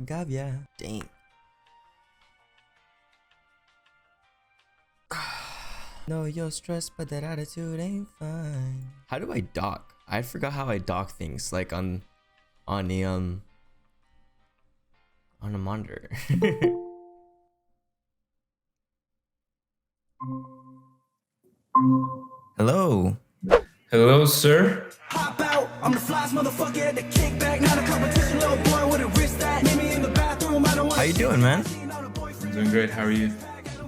Gavia. Dang. No, you're stressed, but that attitude ain't fine. How do I dock? I forgot how I dock things, like on the on a monitor. Hello. Hello, sir. Hop out, I'm the flies motherfucker at the kickback. Not a competition, little boy with a wrist that. Meet me in the bathroom, I don't want. How you doing, man? I'm doing great. How are you?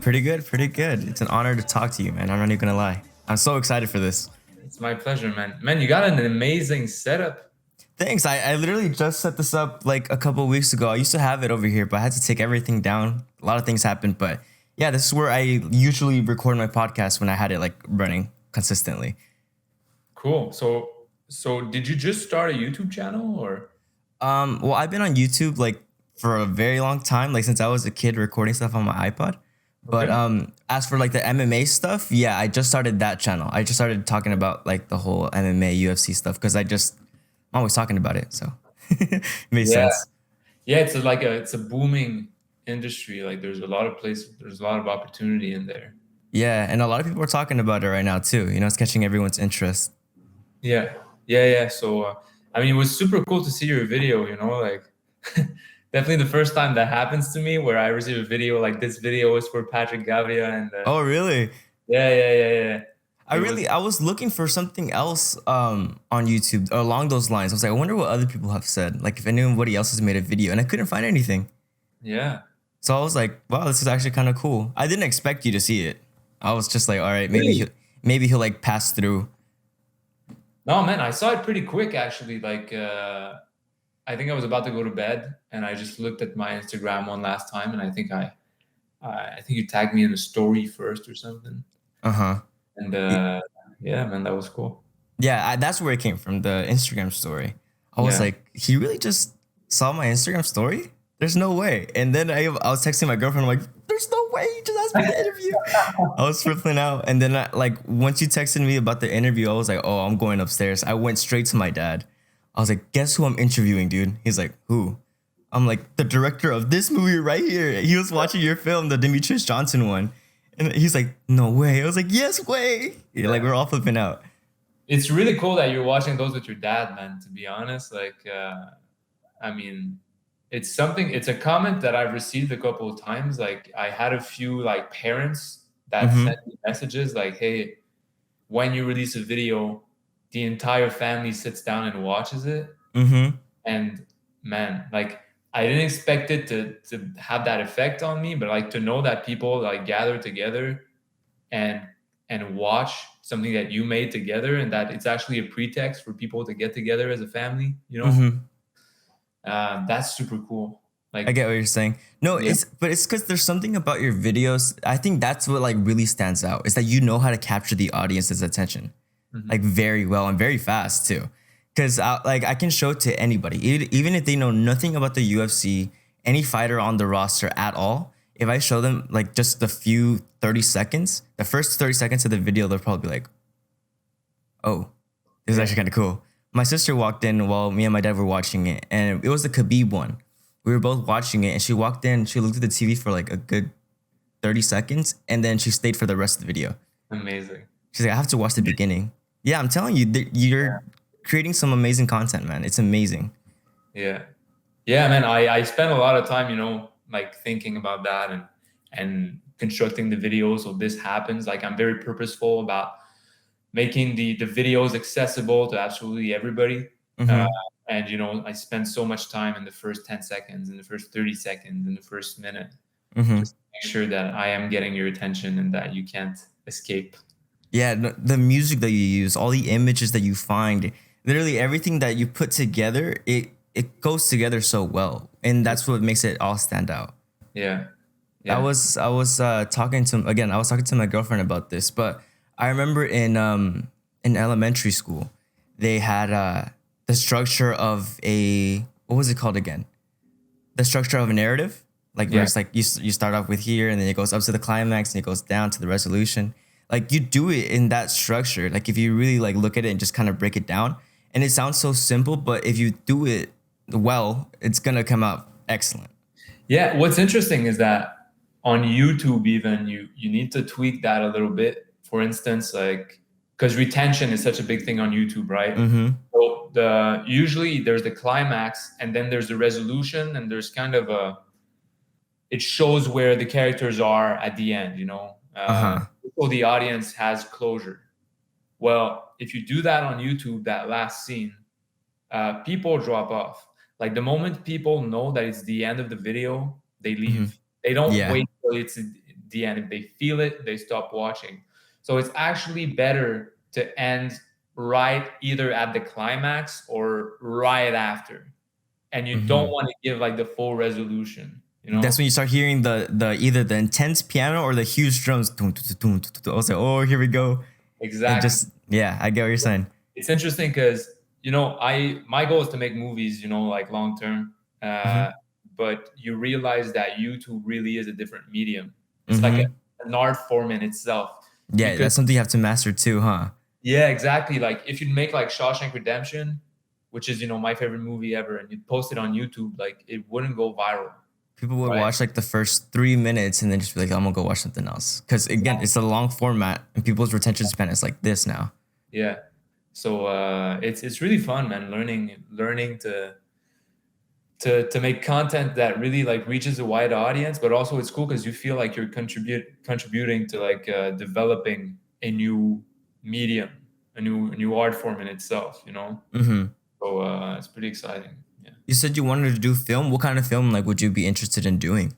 Pretty good, pretty good. It's an honor to talk to you, man. I'm not even gonna lie. I'm so excited for this. It's my pleasure, man. Man, you got an amazing setup. Thanks. I literally just set this up like a couple of weeks ago. I used to have it over here, but I had to take everything down. A lot of things happened, but yeah, this is where I usually record my podcast when I had it like running consistently. Cool. So did you just start a YouTube channel or? Well, I've been on YouTube like for a very long time, like since I was a kid recording stuff on my iPod. But Okay. as for like the MMA stuff, yeah, I just started that channel. I just started talking about like the whole MMA UFC stuff because I'm always talking about it, so it made Yeah. sense. Yeah, it's a booming industry. Like there's a lot of opportunity in there. Yeah, and a lot of people are talking about it right now too. You know, it's catching everyone's interest. Yeah. Yeah. So I mean, it was super cool to see your video, like definitely the first time that happens to me where I receive a video like this video is for Patrick Gavia and Oh, really? yeah. It was I was looking for something else on YouTube along those lines. I was like, I wonder what other people have said. Like if anybody else has made a video, and I couldn't find anything. yeah. So I was like, wow, this is actually kind of cool. I didn't expect you to see it. I was just like, all right, Really? maybe he'll like pass through. No, man, I saw it pretty quick actually. Like I think I was about to go to bed and I just looked at my Instagram one last time and I think you tagged me in a story first or something. Uh-huh. And yeah, man, that was cool. Yeah, that's where it came from, the Instagram story. I was Yeah. like, he really just saw my Instagram story? There's no way. And then I was texting my girlfriend. I'm like, there's no way. He just asked me to interview. I was flipping out. And then like once you texted me about the interview, I was like, oh, I'm going upstairs. I went straight to my dad. I was like, guess who I'm interviewing, dude? He's like, who? I'm like, the director of this movie right here. He was watching your film, the Demetrius Johnson one. And he's like, no way. I was like, yes way. Yeah, like we're all flipping out. It's really cool that you're watching those with your dad, man, to be honest. Like I mean, it's a comment that I've received a couple of times. Like I had a few like parents that Mm-hmm. sent me messages like, hey, when you release a video, the entire family sits down and watches it. Mm-hmm. And man, like I didn't expect it to have that effect on me, but like to know that people like gather together and watch something that you made together and that it's actually a pretext for people to get together as a family, Mm-hmm. that's super cool. I Like, get what you're saying. No, yeah, it's because there's something about your videos. I think that's what like really stands out is that you know how to capture the audience's attention, like mhm. very well and very fast too. Because I can show it to anybody, even if they know nothing about the UFC, any fighter on the roster at all. If I show them like just the few 30 seconds, the first 30 seconds of the video, they'll probably be like, oh, this is Yeah, actually kind of cool. My sister walked in while me and my dad were watching it, and it was the Khabib one. We were both watching it, and she walked in. She looked at the TV for like a good 30 seconds, and then she stayed for the rest of the video. amazing. She's like, I have to watch the beginning. Yeah, I'm telling you, you're creating some amazing content, man. It's amazing. Yeah. Yeah, man. I spent a lot of time, like thinking about that and constructing the videos so this happens. Like I'm very purposeful about making the videos accessible to absolutely everybody. Uh, Mm-hmm. and I spend so much time in the first 10 seconds, in the first 30 seconds, in the first minute, Mm-hmm. just to make sure that I am getting your attention and that you can't escape. Yeah, the music that you use, all the images that you find, literally everything that you put together, it goes together so well, and that's what makes it all stand out. Yeah. I Yeah. was I was talking to again. I was talking to my girlfriend about this, but I remember in elementary school, they had the structure of a what was it called again? The structure of a narrative, like where Yeah. it's like you start off with here, and then it goes up to the climax, and it goes down to the resolution. Like you do it in that structure. Like if you really like look at it and just kind of break it down, and it sounds so simple, but if you do it well, it's gonna come out excellent. Yeah, what's interesting is that on YouTube, even you need to tweak that a little bit. For instance, like because retention is such a big thing on YouTube, right? Mm-hmm. So usually there's the climax, and then there's the resolution, and there's kind of it shows where the characters are at the end, Uh-huh. so the audience has closure. Well, if you do that on YouTube, that last scene, people drop off. Like the moment people know that it's the end of the video, they leave. Mm-hmm. They don't Yeah. wait till it's the end. If they feel it, they stop watching. So it's actually better to end right either at the climax or right after. And you don't want to give like the full resolution, That's when you start hearing the either the intense piano or the huge drums. I was like, oh, here we go. Exactly. I get what you're saying. It's interesting because my goal is to make movies, like long term. But you realize that YouTube really is a different medium. It's like an art form in itself. Yeah, Because- that's something you have to master too, huh? Yeah, exactly. Like if you make like Shawshank Redemption, which is my favorite movie ever, and you post it on YouTube, like it wouldn't go viral. People would Right. watch like the first 3 minutes and then just be like, I'm gonna go watch something else. Because again, it's a long format and people's retention span is like this now. Yeah. So it's really fun, man. Learning to make content that really like reaches a wide audience, but also it's cool because you feel like you're contributing to like developing a new medium, a new art form in itself. Mm-hmm. So it's pretty exciting. Yeah. You said you wanted to do film. What kind of film like would you be interested in doing?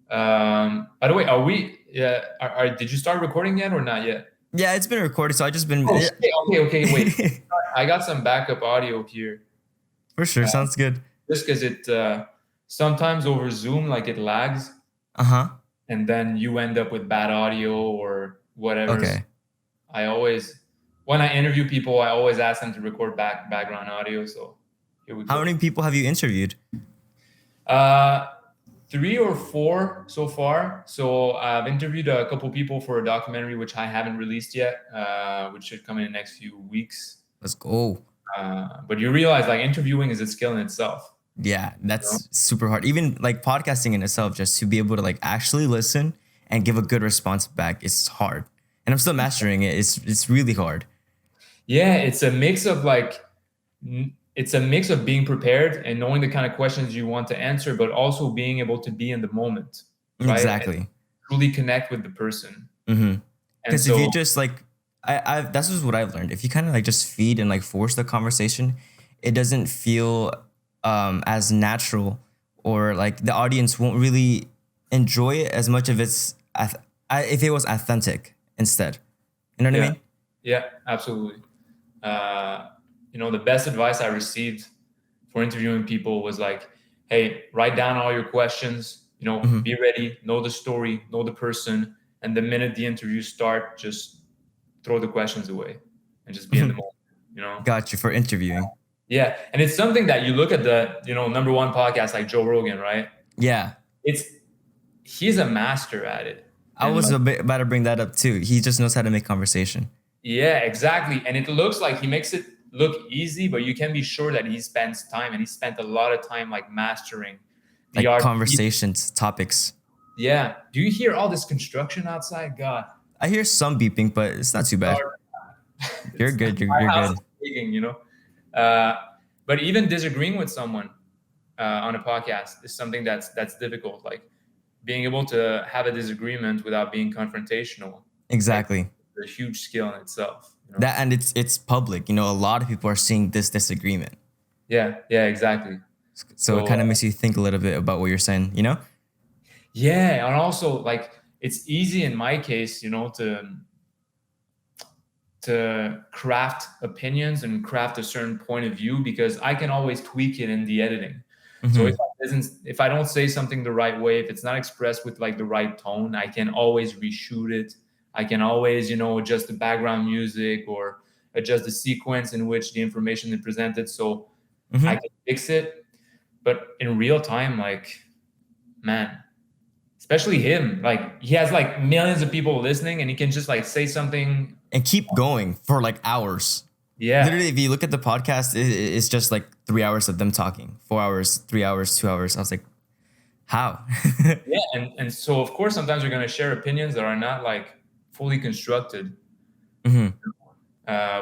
By the way, are we? Yeah. Did you start recording yet or not yet? Yeah, it's been recorded, so I just been Oh, shit. Okay. Wait. I got some backup audio here. For sure, sounds good. Just because it sometimes over Zoom, like it lags, Uh-huh. and then you end up with bad audio or whatever. Okay. When I interview people, I always ask them to record background audio. So here we go. How many people have you interviewed? 3 or 4 so far. So I've interviewed a couple people for a documentary, which I haven't released yet, which should come in the next few weeks. Let's go. But you realize like interviewing is a skill in itself. Yeah, that's super hard. Even like podcasting in itself, just to be able to like actually listen and give a good response back, is hard. And I'm still mastering it. It's really hard. Yeah, it's a mix of being prepared and knowing the kind of questions you want to answer, but also being able to be in the moment, right? Exactly. And truly connect with the person. Mm-hmm. And Because so, if you just like, that's just what I've learned. If you kind of like just feed and like force the conversation, it doesn't feel as natural, or like the audience won't really enjoy it as much if if it was authentic instead. You know what I mean? Yeah, absolutely. The best advice I received for interviewing people was like, hey, write down all your questions, be ready, know the story, know the person. And the minute the interview starts, just throw the questions away and just be in the moment, Got you for interviewing. Yeah. And it's something that you look at the, number one podcast like Joe Rogan, right? Yeah. He's a master at it. I was about to bring that up too. He just knows how to make conversation. Yeah, exactly. And it looks like he makes it look easy, but you can be sure that he spends time, and he spent a lot of time like mastering the Like art. conversations, topics. Yeah. Do you hear all this construction outside? God. I hear some beeping, but it's not too bad. You're good. You're good. Speaking, but even disagreeing with someone on a podcast is something that's difficult. Like being able to have a disagreement without being confrontational. Exactly. Like, a huge skill in itself. That, and it's public. A lot of people are seeing this disagreement. Yeah, exactly. So it kind of makes you think a little bit about what you're saying, Yeah, and also like it's easy in my case, to craft opinions and craft a certain point of view, because I can always tweak it in the editing. Mm-hmm. So if I don't say something the right way, if it's not expressed with like the right tone, I can always reshoot it. I can always, adjust the background music or adjust the sequence in which the information is presented. So I can fix it. But in real time, like, man, especially him, like he has like millions of people listening, and he can just like say something and keep going for like hours. Yeah. Literally, if you look at the podcast, it's just like 3 hours of them talking, 4 hours, 3 hours, 2 hours. I was like, how? Yeah. And so of course sometimes you're gonna share opinions that are not like fully constructed, Mhm.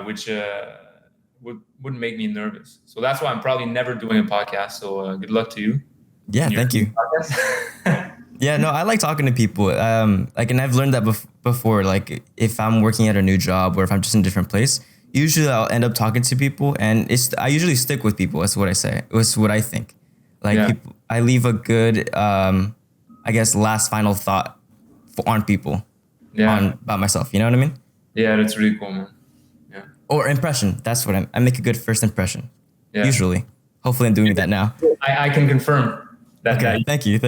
which would make me nervous. So that's why I'm probably never doing a podcast. So good luck to you. Yeah, in your thank you. podcast. Yeah, no, I like talking to people. Like, and I've learned that before. Like, if I'm working at a new job or if I'm just in a different place, usually I'll end up talking to people, and I usually stick with people. That's what I say. It's what I think. Like, Yeah. people, I leave a good, I guess, last final thought on people, Yeah. about myself. You know what I mean? Yeah, that's really cool, man. Yeah. Or impression. That's what I make a good first impression. Yeah. Usually, hopefully, I'm doing that now. I can confirm that. Okay, thank you.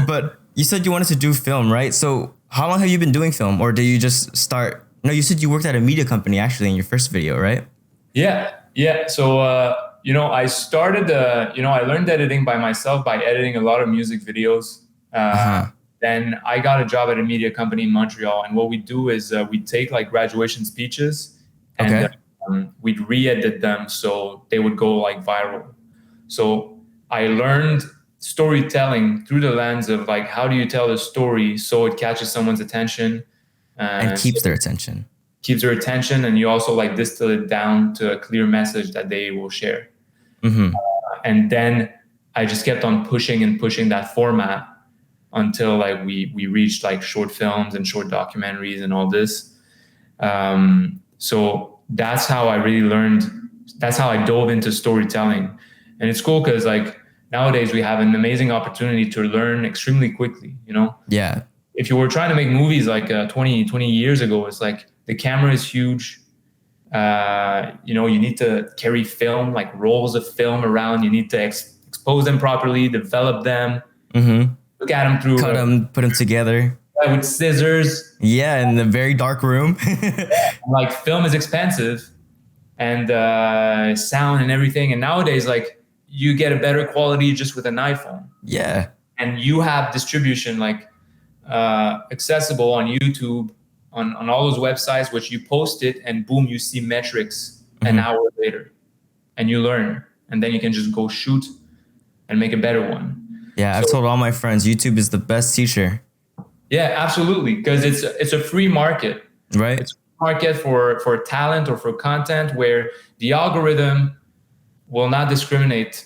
But you said you wanted to do film, right? So how long have you been doing film, or did you just start? No, you said you worked at a media company actually in your first video, right? Yeah. Yeah. So, I started, I learned editing by myself by editing a lot of music videos. Then I got a job at a media company in Montreal. And what we do is we take like graduation speeches and Okay. we'd re-edit them so they would go like viral. So I learned storytelling through the lens of like, how do you tell a story so it catches someone's attention And keeps their attention. keeps their attention, and you also like distill it down to a clear message that they will share. Mm-hmm. And then I just kept on pushing that format until like we reached like short films and short documentaries and all this. So that's how I really learned. That's how I dove into storytelling, and it's cool because like nowadays we have an amazing opportunity to learn extremely quickly. Yeah. If you were trying to make movies like 20 years ago, it's like the camera is huge. You need to carry film, like rolls of film around. You need to expose them properly, develop them, Mm-hmm. look at them through Cut them, put them together. with scissors. Yeah, in the very dark room. Like film is expensive, and sound and everything. And nowadays, like you get a better quality just with an iPhone, Yeah. and you have distribution like accessible on YouTube, on all those websites, which you post it and boom, you see metrics an hour later, and you learn, and then you can just go shoot and make a better one. Yeah, I've told all my friends YouTube is the best teacher, Yeah, absolutely, because it's a free market. right? It's a market for talent or for content where the algorithm will not discriminate,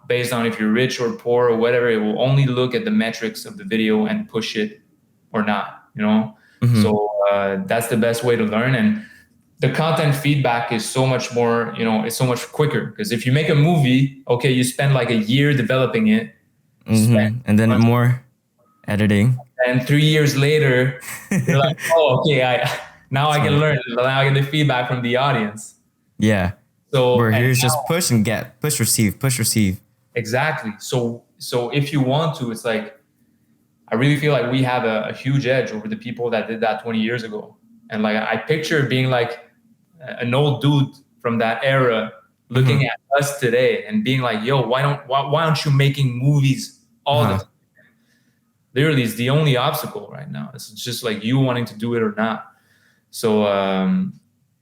based on if you're rich or poor or whatever. It will only look at the metrics of the video and push it or not, So that's the best way to learn. And the content feedback is so much more, it's so much quicker. Because if you make a movie, okay, you spend like a year developing it. And then more editing. And 3 years later, you're like, oh, okay, now I can learn. Now I get the feedback from the audience. Yeah. So Where and here's now- just push and get, push, receive. Exactly. So if you want to, it's like, I really feel like we have a huge edge over the people that did that 20 years ago. And like, I picture being like an old dude from that era looking at us today and being like, yo, why aren't you making movies all the time? Literally, it's the only obstacle right now. It's just like you wanting to do it or not. So,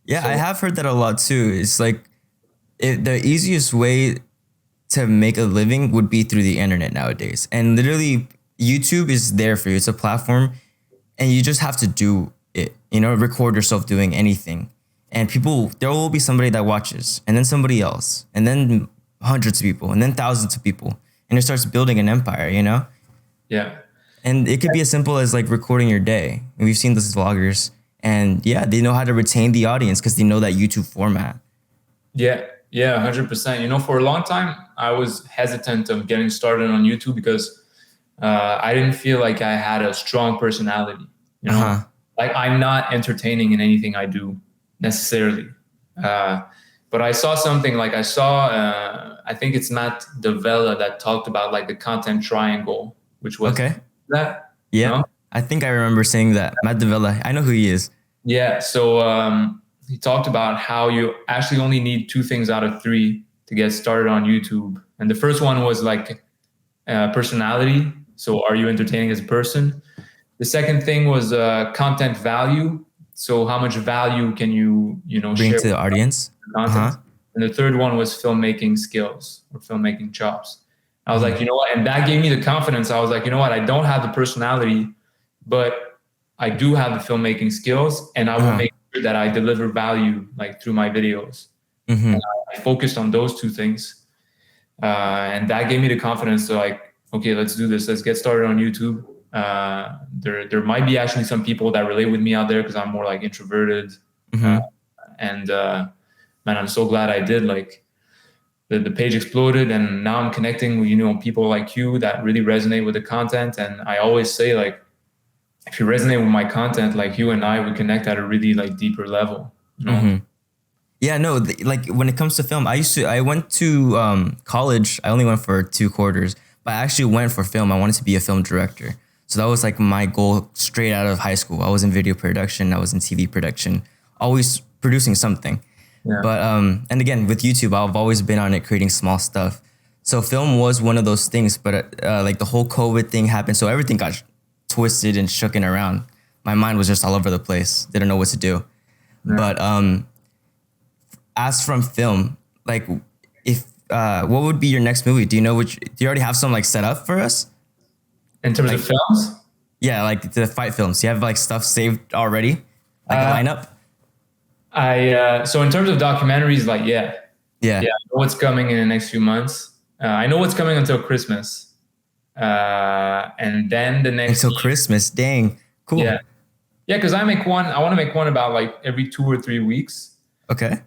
Yeah, I have heard that a lot too. It's like the easiest way to make a living would be through the internet nowadays. And literally, YouTube is there for you. It's a platform, and you just have to do it. Record yourself doing anything. And there will be somebody that watches, and then somebody else, and then hundreds of people, and then thousands of people. And it starts building an empire, Yeah. And it could be as simple as like recording your day. And we've seen those vloggers, and yeah, they know how to retain the audience because they know that YouTube format. Yeah. Yeah. 100%. For a long time, I was hesitant of getting started on YouTube because I didn't feel like I had a strong personality. Like I'm not entertaining in anything I do necessarily. But I saw something like I think it's Matt Davella that talked about like the content triangle, which was that. Yeah. I think I remember saying that. Matt Davella. I know who he is. Yeah. So he talked about how you actually only need 2 things out of 3 to get started on YouTube. And the first one was like personality. So are you entertaining as a person? The second thing was content value. so how much value can you Bring share to the with audience. content? And the third one was filmmaking skills or filmmaking chops. I was like, you know what? And that gave me the confidence. I was like, you know what? I don't have the personality, but I do have the filmmaking skills, and I will make sure that I deliver value like through my videos. I focused on those two things. And that gave me the confidence to like, okay, let's do this. Let's get started on YouTube. There might be actually some people that relate with me out there because I'm more like introverted. And man, I'm so glad I did. Like the page exploded, and now I'm connecting with, people like you that really resonate with the content. And I always say, like, if you resonate with my content, like you and I, we connect at a really like deeper level, Yeah, no, like when it comes to film, I went to college. I only went for 2 quarters, but I actually went for film. I wanted to be a film director. So that was like my goal straight out of high school. I was in video production. I was in TV production, always producing something. Yeah. But, and again, with YouTube, I've always been on it creating small stuff. So film was one of those things, but like the whole COVID thing happened. So everything got twisted and shooken around. My mind was just all over the place. Didn't know what to do. Yeah. But, as from film, like if, what would be your next movie? Do you already have some like set up for us? In terms of films? Yeah, like the fight films. You have like stuff saved already? Like a lineup? So in terms of documentaries, like, yeah. I know what's coming in the next few months. I know what's coming until Christmas. And then the next until Christmas, dang. Cool. Yeah, because I want to make one about like every 2 or 3 weeks. Okay.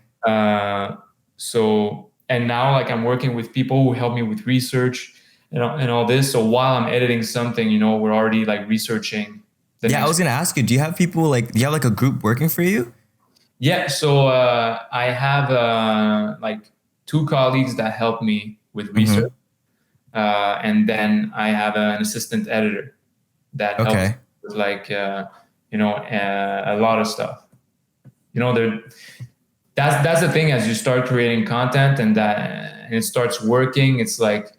So, and now like I'm working with people who help me with research and all this. So while I'm editing something, we're already like researching. I was going to ask you, do you have people do you have like a group working for you? Yeah. So, I have, like 2 colleagues that help me with research. And then I have an assistant editor that helps with like, a lot of stuff, that's the thing. As you start creating content and it starts working, it's like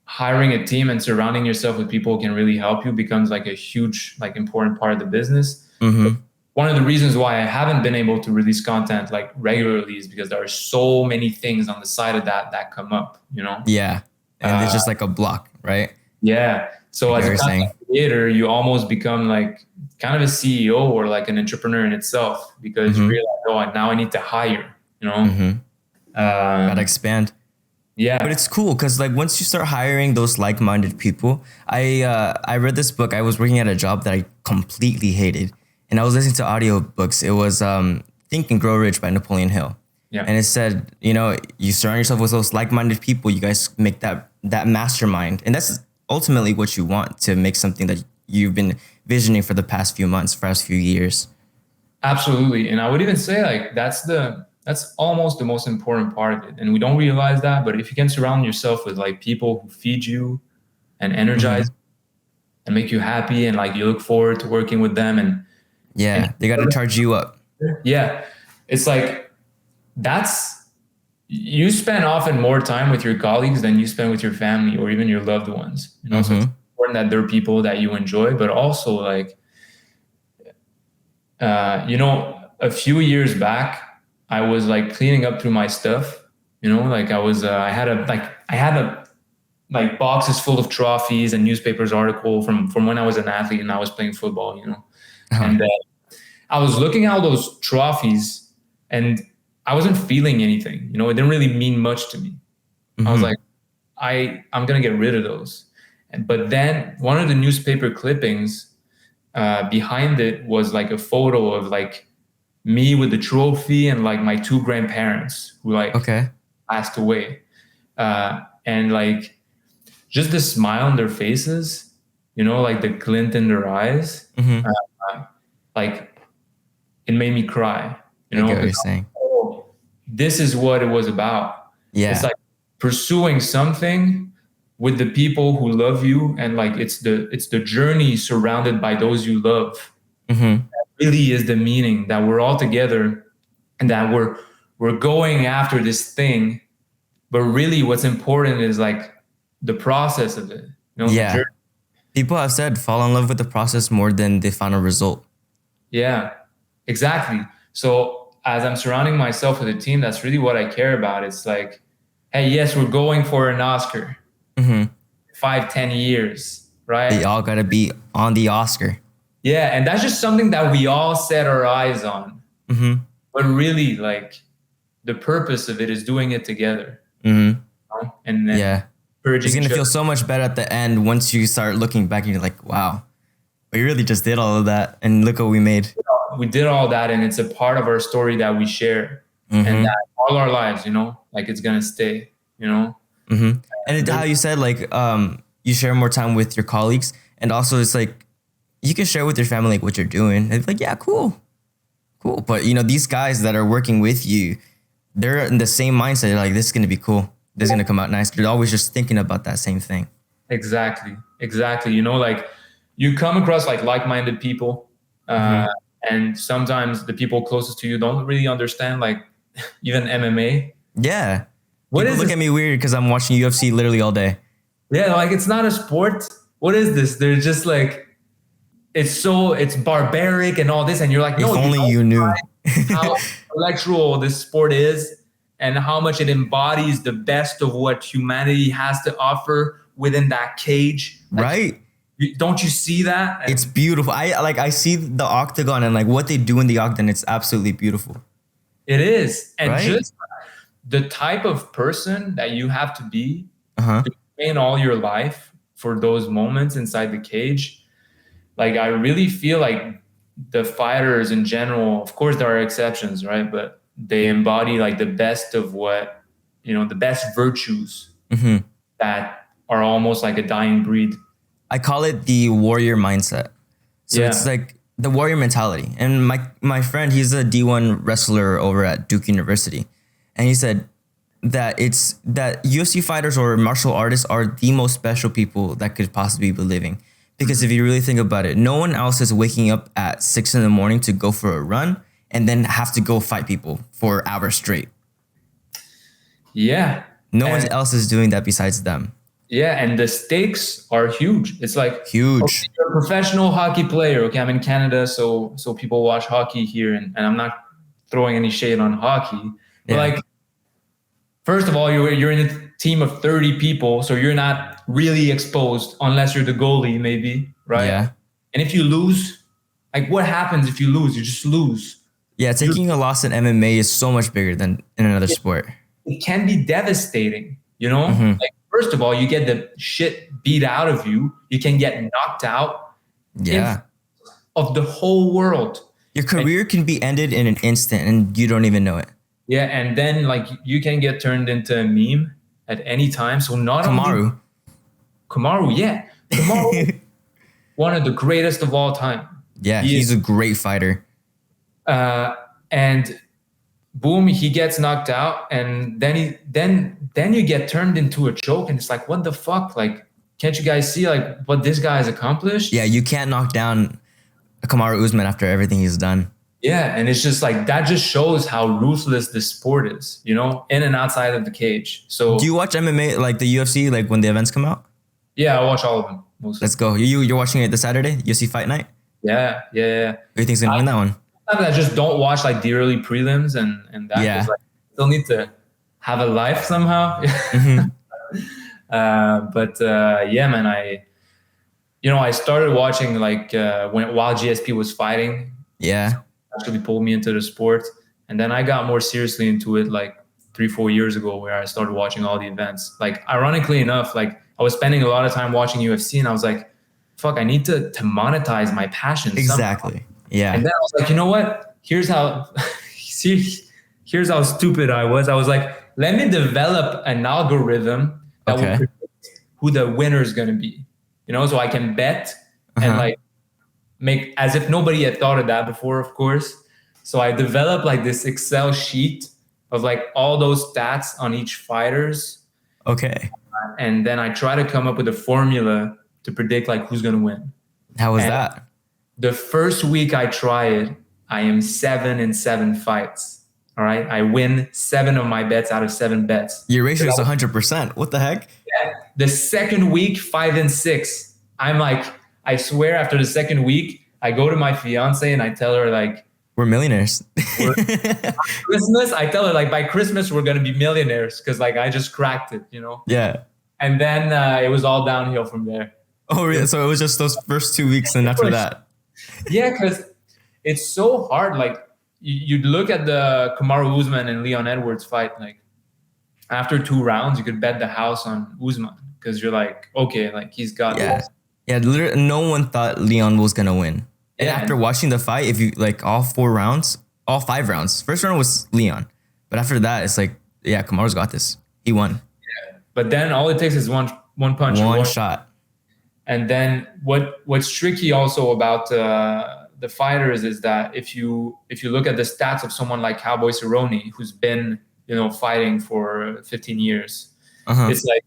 hiring a team and surrounding yourself with people who can really help you becomes like a huge, like important part of the business. One of the reasons why I haven't been able to release content like regularly is because there are so many things on the side of that come up, Yeah. And it's just like a block, right? Yeah. So as a content creator, you almost become like kind of a CEO or like an entrepreneur in itself, because you realize, now I need to hire, Gotta expand. Yeah. But it's cool because like once you start hiring those like-minded people, I read this book. I was working at a job that I completely hated, and I was listening to audiobooks. It was Think and Grow Rich by Napoleon Hill. Yeah. And it said, you surround yourself with those like-minded people, you guys make that mastermind. And that's ultimately what you want, to make something that you've been visioning for the past few months, past few years. Absolutely. And I would even say like that's almost the most important part of it. And we don't realize that, but if you can surround yourself with like people who feed you and energize and make you happy, and like you look forward to working with them, and they got to charge you up. Yeah. It's like, you spend often more time with your colleagues than you spend with your family or even your loved ones. So it's important that there are people that you enjoy, but also like, a few years back, I was like cleaning up through my stuff, like I had like boxes full of trophies and newspapers article from when I was an athlete and I was playing football, and I was looking at all those trophies and I wasn't feeling anything, it didn't really mean much to me. I was like, I'm going to get rid of those. But then one of the newspaper clippings behind it was like a photo of like me with the trophy and like my 2 grandparents who like passed away. And like just the smile on their faces, like the glint in their eyes, like it made me cry, I get what you're saying. This is what it was about. Yeah. It's like pursuing something with the people who love you, and like it's the journey surrounded by those you love. That really is the meaning, that we're all together and that we're going after this thing. But really what's important is like the process of it. People have said fall in love with the process more than the final result. Yeah. Exactly. So as I'm surrounding myself with a team, that's really what I care about. It's like, hey, yes, we're going for an Oscar, Mm-hmm. 5, 10 years, They right? all gotta be on the Oscar. Yeah, and that's just something that we all set our eyes on. Mm-hmm. But really, like, the purpose of it is doing it together, Mm-hmm. you know? And then Yeah. encouraging It's gonna each feel other. so much better at the end once you start looking back and you're like, wow, we really just did all of that and look what we made. We did all that, and it's a part of our story that we share, Mm-hmm. and that all our lives, you know, like it's gonna stay, you know. Mm-hmm. And how you said like you share more time with your colleagues, and also it's like you can share with your family like what you're doing. It's like, yeah, cool. But you know, these guys that are working with you, they're in the same mindset. They're like, this is gonna be cool. This is gonna come out nice. They're always just thinking about that same thing. Exactly. You know, like you come across like-minded people, and sometimes the people closest to you don't really understand, like even MMA. Yeah. What People is look this? at me weird because I'm watching UFC literally all day. Yeah, like it's not a sport. What is this? They're just like, it's barbaric and all this, and you're like, If no, you only don't you knew. how intellectual this sport is and how much it embodies the best of what humanity has to offer within that cage. Like, Right? don't you see that? And It's beautiful. I see the octagon and like what they do in the octagon. It's absolutely beautiful. it is. And Right? just the type of person that you have to be Uh-huh. to train all your life for those moments inside the cage. Like, I really feel like the fighters in general, of course, there are exceptions, right? But they embody like the best of what, you know, the best virtues Mm-hmm. that are almost like a dying breed. I call it the warrior mindset. So Yeah. it's like the warrior mentality. And my friend, he's a D1 wrestler over at Duke University. And he said that it's that UFC fighters or martial artists are the most special people that could possibly be living. Because if you really think about it, no one else is waking up at 6 a.m. to go for a run and then have to go fight people for hours straight. Yeah. No one And- else is doing that besides them. Yeah, and the stakes are huge. It's like, Huge. okay, you're a professional hockey player. Okay, I'm in Canada, so people watch hockey here, and I'm not throwing any shade on hockey. But Yeah. like, first of all, you're in a team of 30 people, so you're not really exposed unless you're the goalie, maybe, right? Yeah. And if you lose, like, what happens if you lose? You just lose. Yeah, taking a loss in MMA is so much bigger than in another sport. It can be devastating, you know? Like, first of all, you get the shit beat out of you. You can get knocked out Yeah. of the whole world. Your career can be ended in an instant and you don't even know it. Yeah, and then like you can get turned into a meme at any time. So not only Kamaru. yeah. Kamaru, one of the greatest of all time. Yeah, He he's is- a great fighter. And boom, he gets knocked out, and then you get turned into a joke, and it's like, what the fuck? Like, can't you guys see like what this guy has accomplished? Yeah, you can't knock down Kamaru Usman after everything he's done. Yeah, and it's just like that just shows how ruthless this sport is, you know, in and outside of the cage. So Do you watch MMA, like the UFC, like when the events come out? yeah, I watch all of them mostly. Let's go. You're watching it this Saturday, UFC Fight Night? Yeah. Who do you think's gonna win that one? Sometimes I just don't watch like the early prelims and that. Yeah. 'Cause, like, I still need to have a life somehow. Yeah, man, I started watching like while GSP was fighting. Yeah. Actually pulled me into the sport, and then I got more seriously into it like 3-4 years ago, where I started watching all the events. Like, ironically enough, like I was spending a lot of time watching UFC, and I was like, fuck, I need to monetize my passion somehow. Exactly. Yeah. And then I was like, you know what? Here's how stupid I was. I was like, let me develop an algorithm that will predict who the winner is going to be, you know, so I can bet and like make as if nobody had thought of that before, of course. So I developed like this Excel sheet of like all those stats on each fighters. Okay. And then I try to come up with a formula to predict like who's going to win. How was that? The first week I try it, I am 7-7 fights. All right. I win 7 of my bets out of 7 bets. Your ratio is 100%. What the heck? Yeah. The second week, 5-6. I'm like, I swear after the second week, I go to my fiance and I tell her like, We're millionaires. Christmas, I tell her like by Christmas we're gonna be millionaires because like I just cracked it, you know. Yeah. And then it was all downhill from there. Oh, really? So it was just those first 2 weeks, and after that. Yeah, because it's so hard. Like you'd look at the Kamaru Usman and Leon Edwards fight. Like after 2 rounds, you could bet the house on Usman because you're like, okay, like he's got this. Yeah. Literally, no one thought Leon was gonna win. And Yeah. after watching the fight, if you like all 5 rounds, first round was Leon, but after that, it's like, yeah, Kamaru's got this. He won. But then all it takes is one punch, or One shot. And then what's tricky also about the fighters is that if you look at the stats of someone like Cowboy Cerrone, who's been fighting for 15 years, it's like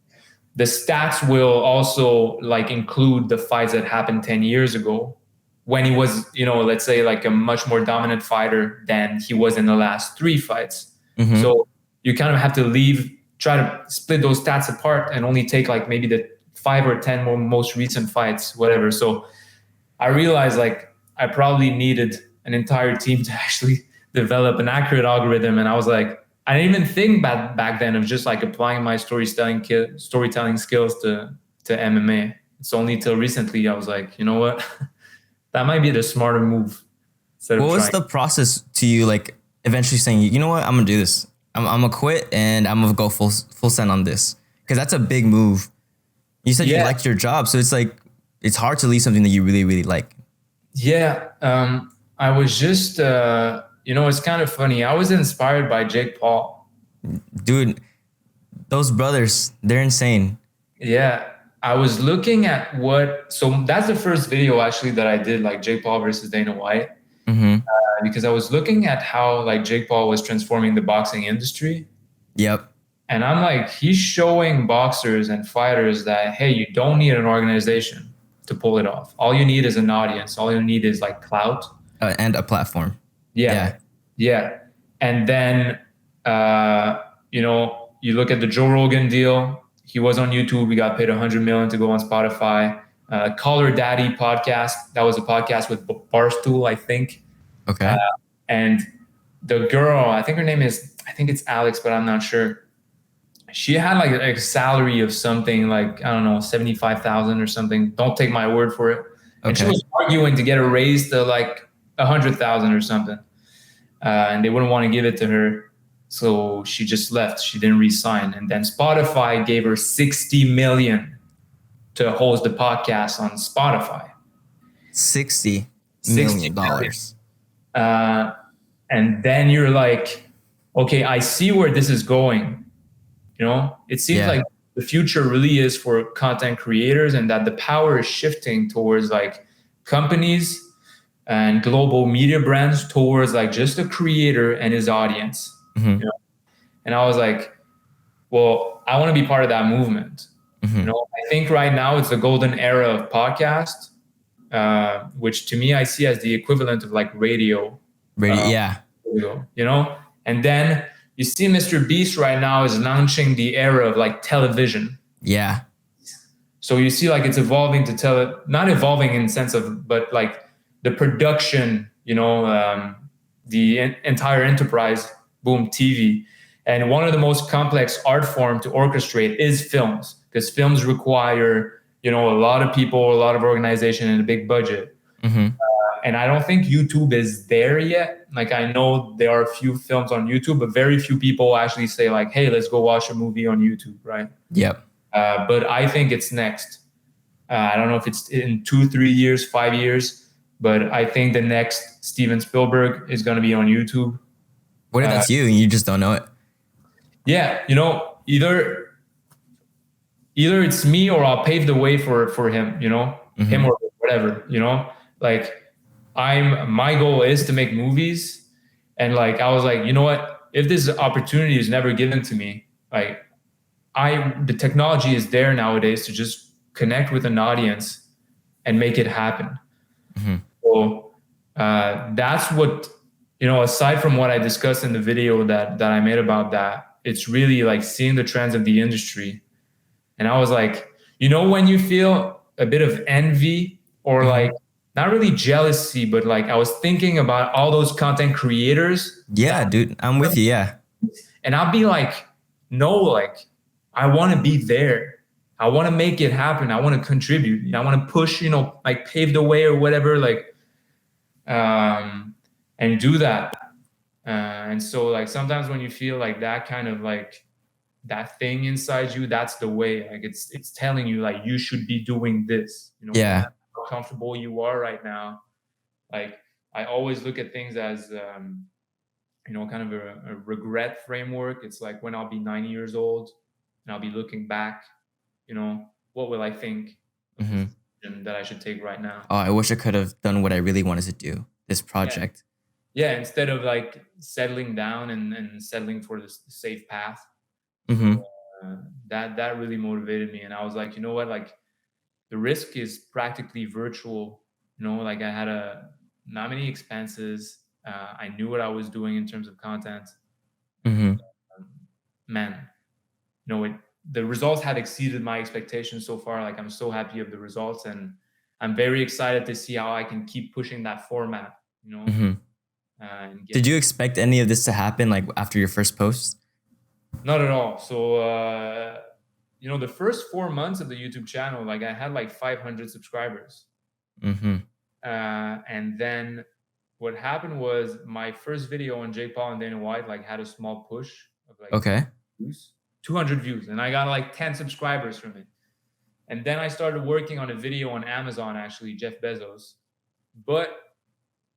the stats will also like include the fights that happened 10 years ago when he was let's say like a much more dominant fighter than he was in the last 3 fights. So you kind of have to try to split those stats apart and only take like maybe the 5 or 10 most recent fights, whatever. So I realized like I probably needed an entire team to actually develop an accurate algorithm. And I was like, I didn't even think back then of just like applying my storytelling skills to MMA. It's only till recently I was like, you know what, that might be the smarter move. What was the process to you like eventually saying, you know what, I'm gonna do this. I'm gonna quit and I'm gonna go full send on this, because that's a big move. You said you liked your job, so it's like it's hard to leave something that you really, really like. Yeah, I was just it's kind of funny. I was inspired by Jake Paul. Dude, those brothers, they're insane. Yeah, I was looking at so that's the first video actually that I did, like Jake Paul versus Dana White. Because I was looking at how like Jake Paul was transforming the boxing industry. Yep. And I'm like, he's showing boxers and fighters that, hey, you don't need an organization to pull it off. All you need is an audience. All you need is like clout. And a platform. Yeah. And then, you look at the Joe Rogan deal. He was on YouTube. He got paid $100 million to go on Spotify. Call Her Daddy podcast. That was a podcast with Barstool, I think. Okay. And the girl, I think it's Alex, but I'm not sure. She had like a salary of something like, I don't know, 75,000 or something. Don't take my word for it. And she was arguing to get a raise to like 100,000 or something. And they wouldn't want to give it to her. So she just left. She didn't resign. And then Spotify gave her $60 million to host the podcast on Spotify. $60 million. And then you're like, okay, I see where this is going. It seems like the future really is for content creators, and that the power is shifting towards like companies and global media brands towards like just a creator and his audience. And I was like, well, I want to be part of that movement. I think right now it's the golden era of podcast, which to me I see as the equivalent of like radio. And then you see Mr. Beast right now is launching the era of like television. Yeah. So you see like it's evolving to not evolving in the sense of, but like the production, the entire enterprise, boom, TV. And one of the most complex art form to orchestrate is films, because films require, a lot of people, a lot of organization, and a big budget. And I don't think YouTube is there yet. Like I know there are a few films on YouTube, but very few people actually say like, hey, let's go watch a movie on YouTube, right? Yep. But I think it's next. I don't know if it's in 2, 3 years, 5 years, but I think the next Steven Spielberg is going to be on YouTube. What if that's you and you just don't know it? Yeah, either it's me or I'll pave the way for him, him or whatever, like my goal is to make movies. And like, I was like, you know what, if this opportunity is never given to me, like the technology is there nowadays to just connect with an audience and make it happen. So that's what, aside from what I discussed in the video that I made about that, it's really like seeing the trends of the industry. And I was like, when you feel a bit of envy or like not really jealousy, but like I was thinking about all those content creators. Yeah, dude, I'm with you. Yeah. And I'll be like, no, like I want to be there. I want to make it happen. I want to contribute. You know, I want to push, you know, like pave the way or whatever, like, and do that. And so like sometimes when you feel like that kind of like that thing inside you, that's the way. Like it's telling you like you should be doing this. You know, Yeah. how comfortable you are right now. Like I always look at things as you know, kind of a regret framework. It's like when I'll be 90 years old and I'll be looking back, you know, what will I think of this decision that I should take right now? Oh, I wish I could have done what I really wanted to do. This project. Yeah, instead of like settling down and settling for the safe path. Mm-hmm. That really motivated me. And I was like, you know what, like the risk is practically virtual. You know, like I had not many expenses. I knew what I was doing in terms of content. Mm-hmm. Man, you know, the results had exceeded my expectations so far. Like I'm so happy of the results, and I'm very excited to see how I can keep pushing that format. You know. Mm-hmm. Did you expect any of this to happen like after your first post? Not at all. So, you know, the first 4 months of the YouTube channel, like I had like 500 subscribers. Mm-hmm. And then what happened was my first video on Jake Paul and Dana White like had a small push of like views, 200 views, and I got like 10 subscribers from it. And then I started working on a video on Amazon, actually, Jeff Bezos. But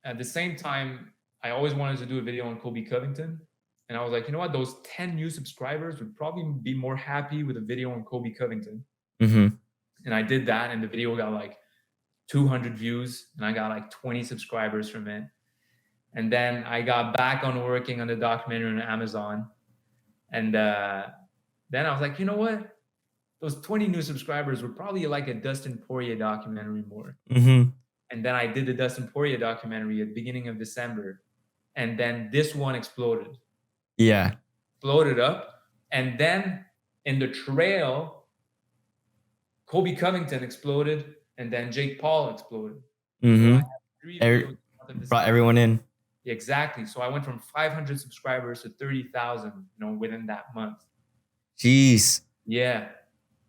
at the same time, I always wanted to do a video on Kobe Covington. And I was like, you know what? Those 10 new subscribers would probably be more happy with a video on Kobe Covington. Mm-hmm. And I did that, and the video got like 200 views, and I got like 20 subscribers from it. And then I got back on working on the documentary on Amazon. And then I was like, you know what? Those 20 new subscribers were probably like a Dustin Poirier documentary more. Mm-hmm. And then I did the Dustin Poirier documentary at the beginning of December. And then this one exploded. Yeah. Exploded up. And then in the trail, Kobe Covington exploded. And then Jake Paul exploded. Mm-hmm. So brought everyone in. Exactly. So I went from 500 subscribers to 30,000, you know, within that month. Jeez. Yeah.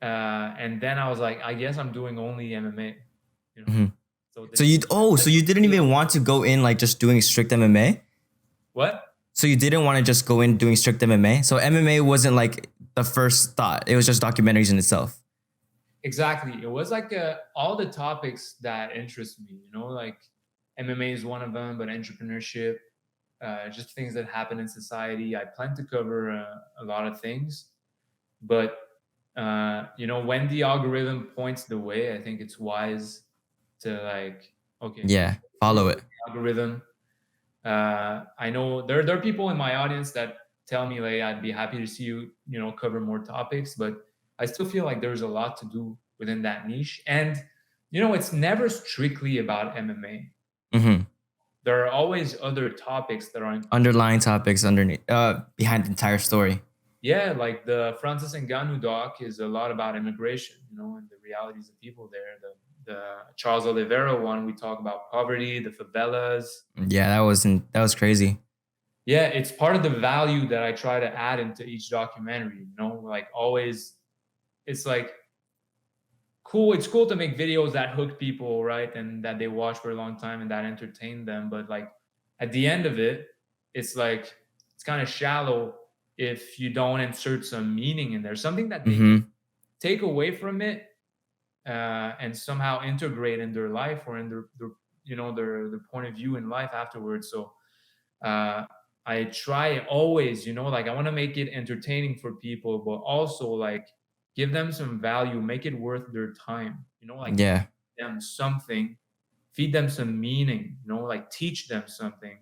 And then I was like, I guess I'm doing only MMA. You know? Mm-hmm. So you didn't even want to go in like just doing strict MMA? What? So you didn't want to just go in doing strict MMA? So MMA wasn't like the first thought. It was just documentaries in itself. Exactly. It was like all the topics that interest me, you know, like MMA is one of them, but entrepreneurship, just things that happen in society. I plan to cover a lot of things, but you know, when the algorithm points the way, I think it's wise to like, okay, yeah, follow it. Algorithm. I know there are people in my audience that tell me like I'd be happy to see you, you know, cover more topics, but I still feel like there's a lot to do within that niche. And you know, it's never strictly about MMA. Mm-hmm. There are always other topics that are underlying topics underneath behind the entire story. Yeah, like the Francis Ngannou doc is a lot about immigration, you know, and the realities of people there. The Charles Oliveira one, we talk about poverty, the favelas. Yeah, that was crazy. Yeah, it's part of the value that I try to add into each documentary, you know, like always, it's like cool. It's cool to make videos that hook people, right? And that they watch for a long time and that entertain them. But like at the end of it, it's like, it's kind of shallow if you don't insert some meaning in there, something that they can take away from it and somehow integrate in their life or in their you know, their point of view in life afterwards. So I try always, you know, like I want to make it entertaining for people, but also like give them some value, make it worth their time, you know, like yeah, feed them something, feed them some meaning, you know, like teach them something.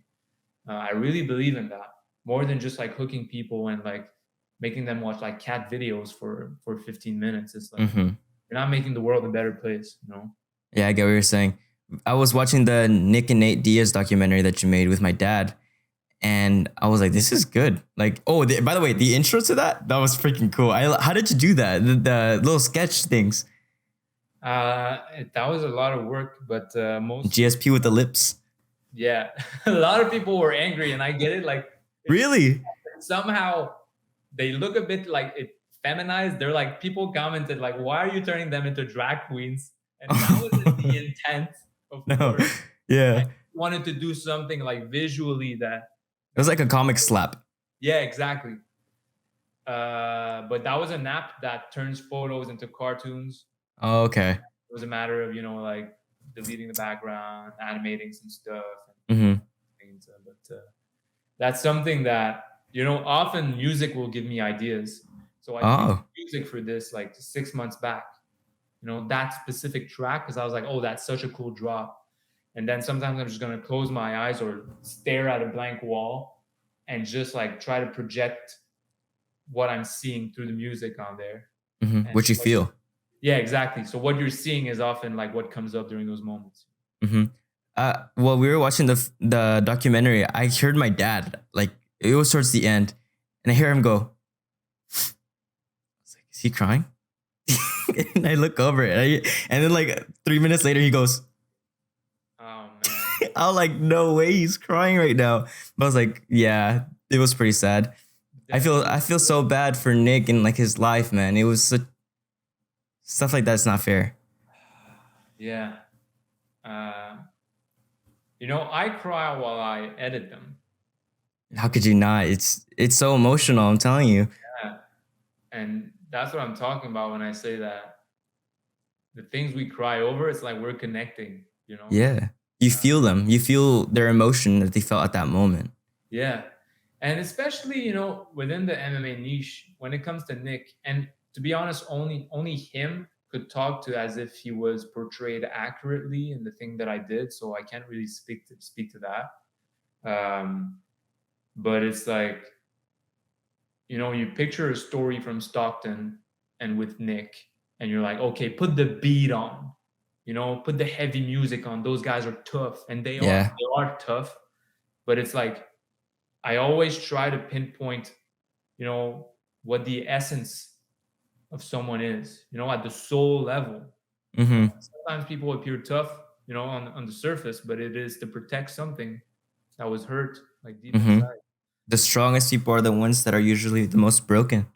I really believe in that more than just like hooking people and like making them watch like cat videos for 15 minutes. It's like you're not making the world a better place, you know? Yeah, I get what you're saying. I was watching the Nick and Nate Diaz documentary that you made with my dad, and I was like, this is good. Like, oh, by the way, the intro to that was freaking cool. How did you do that? The little sketch things. That was a lot of work, but most GSP with the lips. yeah, a lot of people were angry, and I get it. Like Really? somehow they look a bit like it feminized. They're like people commented like, "Why are you turning them into drag queens?" And that wasn't the intent, of No. course. Yeah. I wanted to do something like visually that. It was like a comic slap. Yeah, exactly. But that was an app that turns photos into cartoons. Oh, okay. It was a matter of, like deleting the background, animating some stuff, Mm-hmm. and things. But that's something that, often music will give me ideas. So I used music for this like 6 months back, that specific track, because I was like, oh, that's such a cool drop. And then sometimes I'm just going to close my eyes or stare at a blank wall and just like try to project what I'm seeing through the music on there. Mm-hmm. What you feel. Yeah, exactly. So what you're seeing is often like what comes up during those moments. Mm-hmm. While we were watching the documentary, I heard my dad, like it was towards the end, and I hear him go, I was like, is he crying? And I look over it, and then like 3 minutes later, he goes, oh man. I was like, no way, he's crying right now. But I was like, yeah, it was pretty sad. I feel so bad for Nick and like his life, man. It was stuff like that's not fair. Yeah. I cry while I edit them. How could you not? It's so emotional, I'm telling you. Yeah. And that's what I'm talking about when I say that the things we cry over, it's like we're connecting, Yeah. You feel them. You feel their emotion that they felt at that moment. Yeah. And especially, within the MMA niche, when it comes to Nick, and to be honest, only him could talk to as if he was portrayed accurately in the thing that I did. So I can't really speak to that. But it's like, you picture a story from Stockton and with Nick, and you're like, okay, put the beat on, put the heavy music on. Those guys are tough, and they are tough. But it's like, I always try to pinpoint, what the essence of someone is, at the soul level. Mm-hmm. Sometimes people appear tough, on the surface, but it is to protect something that was hurt, like deep inside. The strongest people are the ones that are usually the most broken.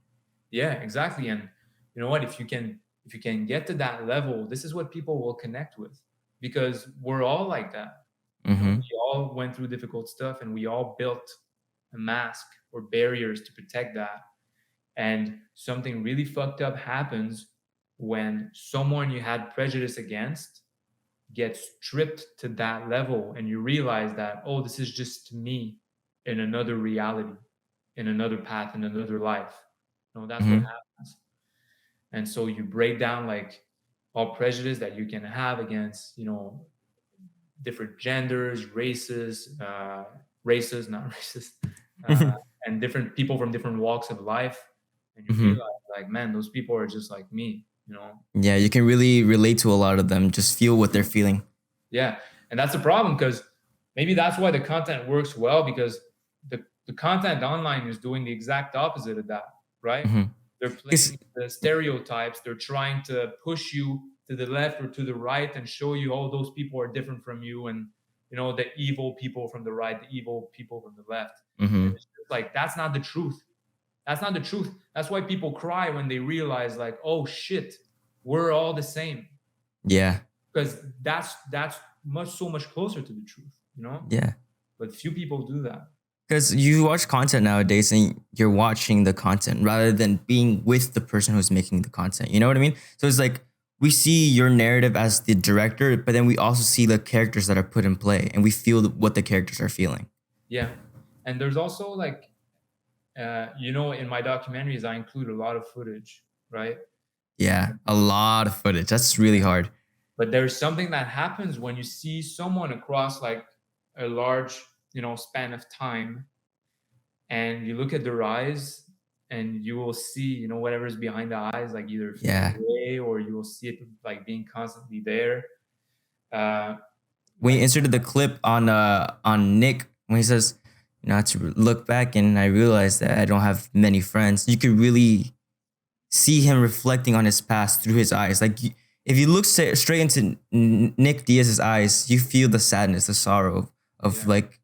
Yeah, exactly. And you know what? If you can get to that level, this is what people will connect with, because we're all like that. Mm-hmm. We all went through difficult stuff, and we all built a mask or barriers to protect that. And something really fucked up happens when someone you had prejudice against gets stripped to that level, and you realize that, oh, this is just me in another reality, in another path, in another life. That's what happens. And so you break down like all prejudice that you can have against, different genders, races, not racist, and different people from different walks of life. And you realize like, man, those people are just like me, Yeah, you can really relate to a lot of them. Just feel what they're feeling. Yeah. And that's the problem, because maybe that's why the content works well, because the content online is doing the exact opposite of that, right? They're playing the stereotypes. They're trying to push you to the left or to the right and show you, oh, those people are different from you, and the evil people from the right, the evil people from the left. It's just like, that's not the truth. That's not the truth. That's why people cry when they realize like, oh shit, we're all the same. Yeah. Because that's so much closer to the truth, Yeah. But few people do that. Because you watch content nowadays and you're watching the content rather than being with the person who's making the content. You know what I mean? So it's like, we see your narrative as the director, but then we also see the characters that are put in play, and we feel what the characters are feeling. Yeah. And there's also like, in my documentaries, I include a lot of footage, right? Yeah, a lot of footage. That's really hard. But there's something that happens when you see someone across like a large, span of time, and you look at their eyes, and you will see, whatever's behind the eyes, like either fade away, or you will see it like being constantly there. When you inserted the clip on Nick, when he says, to look back and I realized that I don't have many friends, you could really see him reflecting on his past through his eyes. Like if you look straight into Nick Diaz's eyes, you feel the sadness, the sorrow of like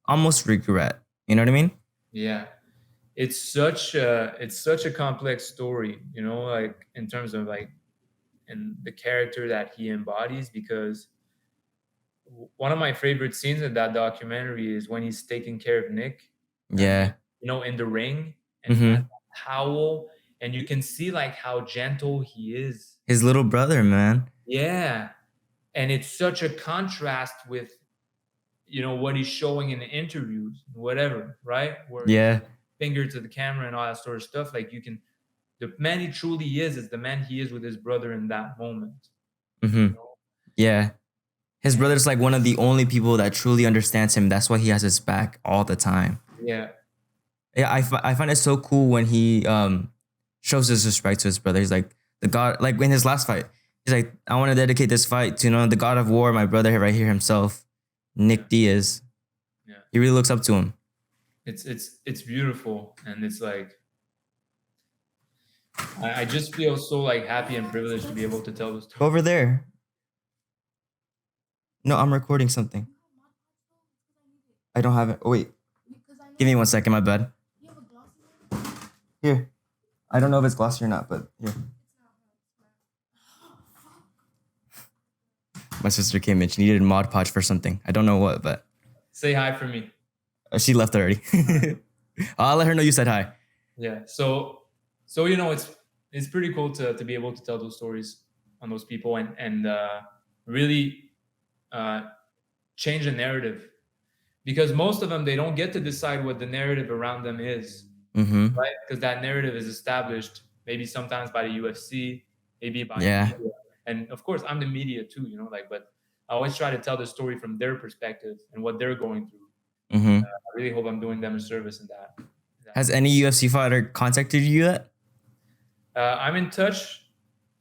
almost regret. You know what I mean? Yeah. It's such a complex story, you know, like in terms of like and the character that he embodies, because one of my favorite scenes in that documentary is when he's taking care of Nick, Yeah. you know, in the ring, and he has that towel, and you can see like how gentle he is. His little brother, man. Yeah. And it's such a contrast with, you know, what he's showing in the interviews, whatever, right? Where Yeah. he's finger to the camera and all that sort of stuff. Like you can, the man he truly is the man he is with his brother in that moment. Mm-hmm. You know? Yeah. His brother's like one of the only people that truly understands him. That's why he has his back all the time. Yeah. Yeah, I find it so cool when he shows his respect to his brother. He's like the god, like in his last fight. He's like, I want to dedicate this fight to, you know, the god of war, my brother right here himself, Nick Diaz. Yeah. He really looks up to him. It's beautiful, and it's like I just feel so like happy and privileged to be able to tell this story. Go over there. No, I'm recording something. I don't have it. Oh, wait. Give me 1 second, my bad. Here. I don't know if it's glossy or not, but here. My sister came in. She needed Mod Podge for something. I don't know what, but Say hi for me. she left already. I'll let her know you said hi. Yeah. So you know, it's pretty cool to be able to tell those stories on those people and really change the narrative, because most of them, they don't get to decide what the narrative around them is, right? Because that narrative is established maybe sometimes by the UFC, maybe by media. And of course, I'm the media too, you know, like, but I always try to tell the story from their perspective and what they're going through. I really hope I'm doing them a service in that. Has any UFC fighter contacted you yet? I'm in touch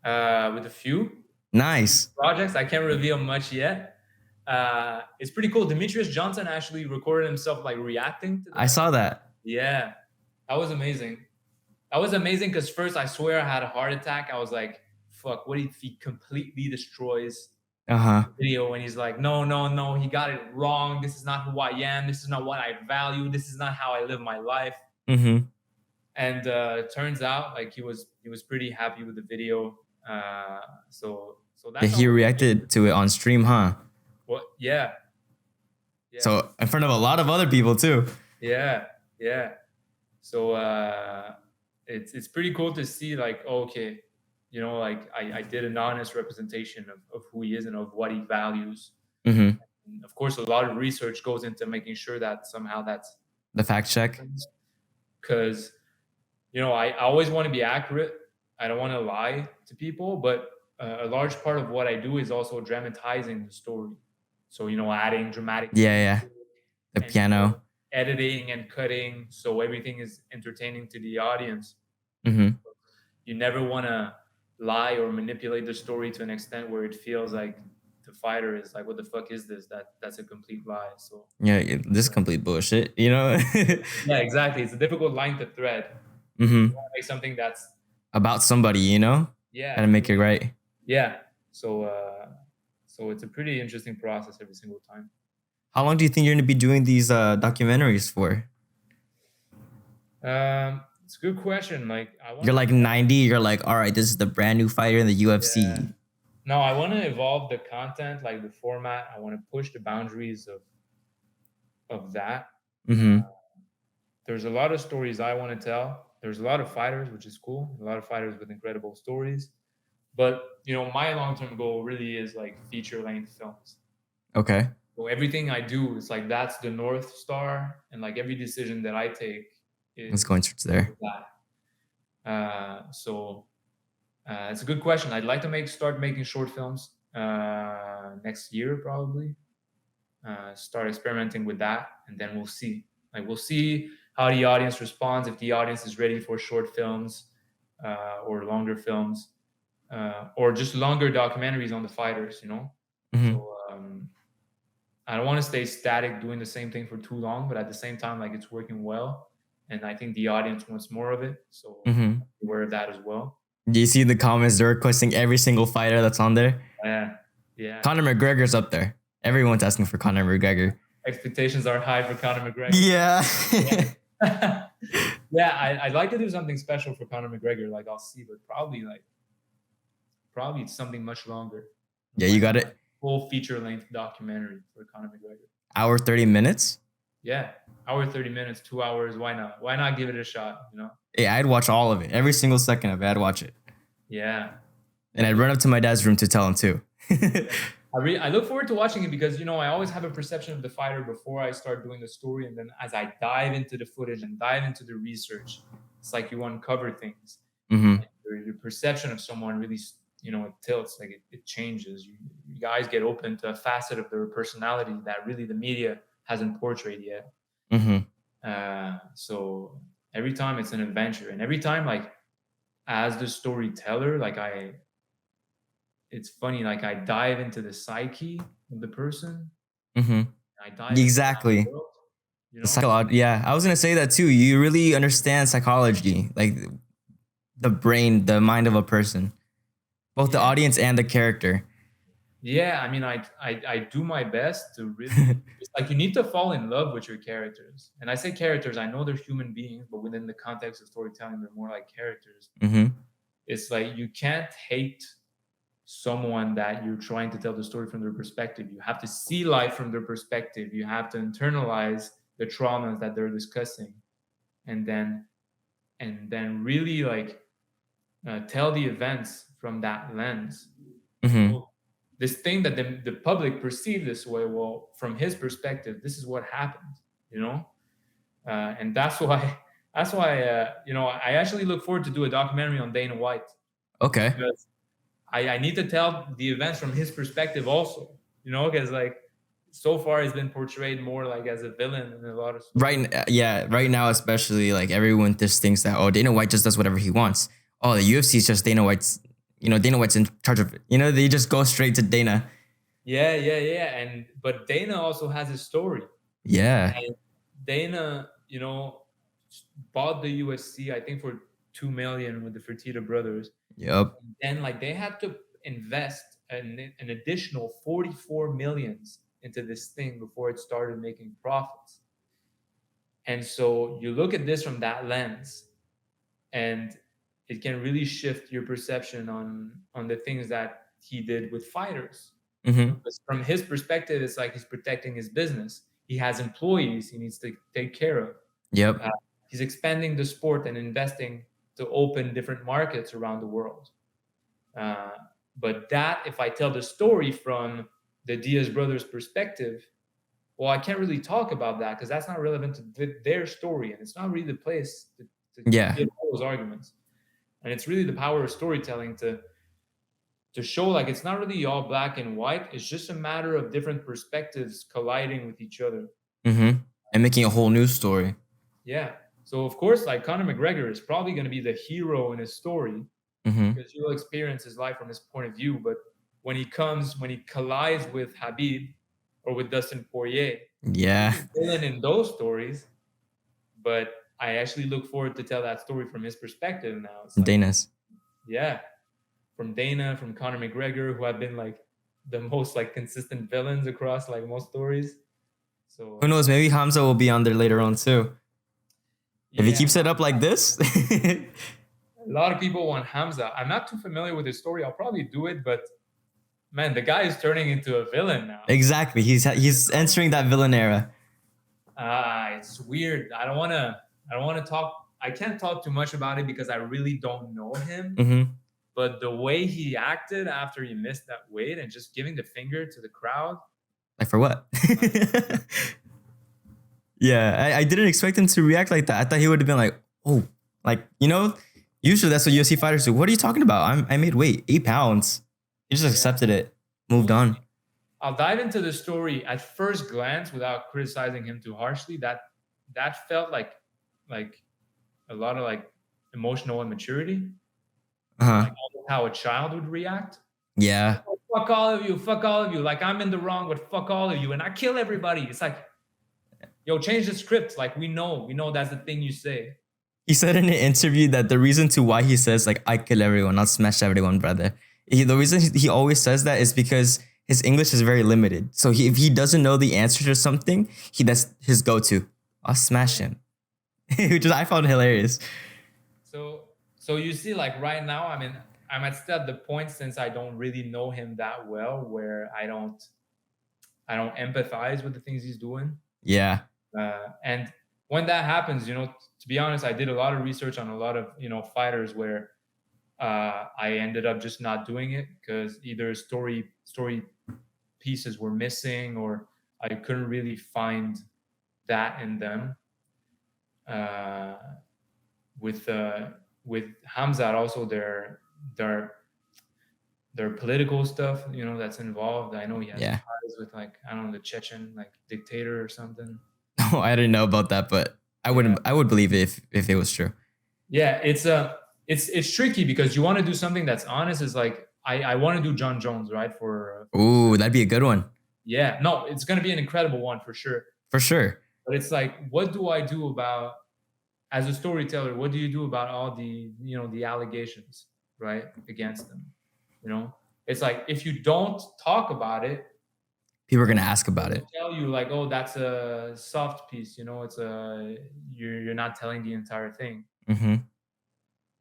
with a few Nice projects. I can't reveal much yet. It's pretty cool. Demetrius Johnson actually recorded himself like reacting to that. I saw that. Yeah, that was amazing. That was amazing because first I swear I had a heart attack. I was like, fuck, what if he completely destroys the video? And he's like, no, he got it wrong. This is not who I am. This is not what I value. This is not how I live my life. And it turns out like he was pretty happy with the video. So that's he reacted to it on stream, huh? Well, yeah. So in front of a lot of other people too. Yeah. So it's pretty cool to see like, okay, you know, like I did an honest representation of who he is and of what he values. And of course, a lot of research goes into making sure that somehow that's the fact check. Because, you know, I always want to be accurate. I don't want to lie to people, but a large part of what I do is also dramatizing the story. So, you know, adding dramatic. Yeah. The piano. Editing and cutting, so everything is entertaining to the audience. You never want to lie or manipulate the story to an extent where it feels like the fighter is like, what the fuck is this? That's a complete lie. So yeah, this is complete bullshit, you know? Yeah, exactly. It's a difficult line to thread. You want to make something that's about somebody, you know? Yeah. Gotta make it right. Yeah. So it's a pretty interesting process every single time. How long do you think you're gonna be doing these documentaries for? It's a good question. Like you're like 90, you're like, all right, this is the brand new fighter in the UFC. Yeah. No, I want to evolve the content, like the format. I want to push the boundaries of that. There's a lot of stories I want to tell. There's a lot of fighters, which is cool. A lot of fighters with incredible stories. But, you know, my long-term goal really is like feature-length films. Okay. So everything I do is like, that's the North Star. And like every decision that I take is going towards there. It's a good question. I'd like to start making short films next year, probably. Start experimenting with that, and then we'll see. Like we'll see how the audience responds, if the audience is ready for short films or longer films or just longer documentaries on the fighters, you know? So I don't want to stay static doing the same thing for too long, but at the same time, like it's working well. And I think the audience wants more of it. So I'm aware of that as well. Do you see the comments? They're requesting every single fighter that's on there. Yeah, yeah. Conor McGregor's up there. Everyone's asking for Conor McGregor. Expectations are high for Conor McGregor. Yeah. Yeah, I'd like to do something special for Conor McGregor. Like I'll see, but probably it's something much longer. Yeah, you got it. Full feature-length documentary for Conor McGregor. Hour 30 minutes. Yeah, hour 30 minutes, 2 hours. Why not? Why not give it a shot? You know? Yeah, I'd watch all of it. Every single second of it, I'd watch it. Yeah. And I'd run up to my dad's room to tell him too. I look forward to watching it because, you know, I always have a perception of the fighter before I start doing the story. And then as I dive into the footage and dive into the research, it's like you uncover things. Mm-hmm. Your perception of someone really, you know, it tilts, like it changes. You guys get open to a facet of their personality that really the media hasn't portrayed yet. Mm-hmm. So every time it's an adventure, and every time, like, as the storyteller, like it's funny, like I dive into the psyche of the person. Mm-hmm. I dive exactly. into that world, you know? Yeah, I was gonna say that too. You really understand psychology, like the brain, the mind of a person, both the audience and the character. Yeah, I mean, I do my best to really, it's like you need to fall in love with your characters. And I say characters, I know they're human beings, but within the context of storytelling, they're more like characters. Mm-hmm. It's like you can't hate someone that you're trying to tell the story from their perspective. You have to see life from their perspective. You have to internalize the traumas that they're discussing, and then really like tell the events from that lens. Mm-hmm. So this thing that the public perceive this way, well, from his perspective, this is what happened, you know? And that's why, you know, I actually look forward to do a documentary on Dana White. Okay. Because I need to tell the events from his perspective also, you know, because like so far he's been portrayed more like as a villain in a lot of stories. Right now, especially, like everyone just thinks that, oh, Dana White just does whatever he wants. Oh, the UFC is just Dana White's, you know, Dana White's in charge of it. You know, they just go straight to Dana. Yeah. But Dana also has his story. Yeah. And Dana, you know, bought the UFC, I think, for $2 million with the Fertitta brothers. Yep. And then like they had to invest an additional 44 millions into this thing before it started making profits. And so you look at this from that lens, and it can really shift your perception on the things that he did with fighters. Mm-hmm. Because from his perspective, it's like he's protecting his business. He has employees he needs to take care of. Yep. He's expanding the sport and investing to open different markets around the world. But that, if I tell the story from the Diaz brothers' perspective, well, I can't really talk about that because that's not relevant to their story, and it's not really the place to give all those arguments. And it's really the power of storytelling to show like it's not really all black and white. It's just a matter of different perspectives colliding with each other. Mm-hmm. And making a whole new story. Yeah. So of course, like Conor McGregor is probably going to be the hero in his story, because you'll experience his life from his point of view. But when he collides with Khabib or with Dustin Poirier, he's a villain in those stories. But I actually look forward to tell that story from his perspective now. It's like, Dana's. Yeah. From Dana, from Conor McGregor, who have been like the most like consistent villains across like most stories. So who knows? Maybe Hamza will be on there later on too. If he keeps it up like this. A lot of people want Hamza. I'm not too familiar with his story. I'll probably do it, but man, the guy is turning into a villain now. Exactly. He's entering that villain era. It's weird. I don't want to talk. I can't talk too much about it because I really don't know him. Mm-hmm. But the way he acted after he missed that weight and just giving the finger to the crowd. Like for what? Yeah, I didn't expect him to react like that. I thought he would have been like, oh, like, you know, usually that's what UFC fighters do. What are you talking about? I made weight, 8 pounds. He just accepted it, moved on. I'll dive into the story at first glance without criticizing him too harshly. That felt like a lot of like emotional immaturity. Like how a child would react. Yeah. Oh, fuck all of you. Like I'm in the wrong, but fuck all of you. And I kill everybody. It's like, yo, change the script. Like we know that's the thing you say. He said in an interview that the reason to why he says like I kill everyone, I'll smash everyone, brother. The reason he always says that is because his English is very limited. So if he doesn't know the answer to something, that's his go-to. I'll smash him, which I found hilarious. So you see, like right now, I mean, I'm at the point, since I don't really know him that well, where I don't empathize with the things he's doing. Yeah. And when that happens, to be honest, I did a lot of research on a lot of fighters where I ended up just not doing it because either story pieces were missing or I couldn't really find that in them. With Hamzat also, their political stuff, that's involved. I know he has ties with like, I don't know, the Chechen like dictator or something. Oh, I didn't know about that, but I would believe it if it was true. Yeah, it's tricky because you want to do something that's honest. It's like I want to do John Jones, right? Ooh, that'd be a good one. Yeah, no, it's gonna be an incredible one for sure. For sure. But it's like, what do I do about, as a storyteller, what do you do about all the the allegations, right, against them? It's like, if you don't talk about it, people are gonna ask about it. Tell you like, oh, that's a soft piece. It's you're not telling the entire thing. Mm-hmm.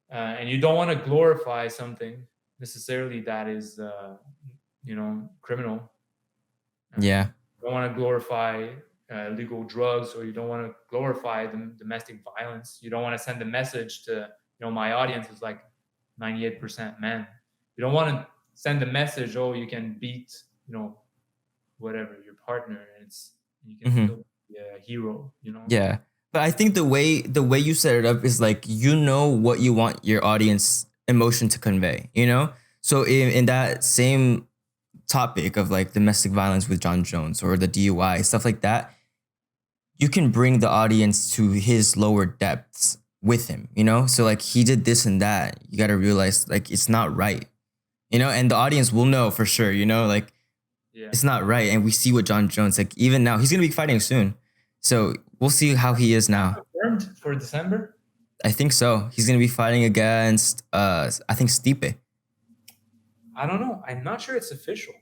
And you don't want to glorify something necessarily that is, criminal. Yeah. You don't want to glorify illegal drugs, or you don't want to glorify domestic violence. You don't want to send a message to, my audience is like 98% men. You don't want to send a message, oh, you can beat, whatever, your partner, and you can still be a hero, Yeah. But I think the way you set it up is like, what you want your audience emotion to convey, So in that same topic of like domestic violence with John Jones or the DUI, stuff like that, you can bring the audience to his lower depths with him, So like, he did this and that. You got to realize like, it's not right, and the audience will know for sure, like, it's not right. And we see what John Jones, like, even now, he's going to be fighting soon. So we'll see how he is now. Confirmed for December? I think so. He's going to be fighting against, I think, Stipe. I don't know. I'm not sure it's official.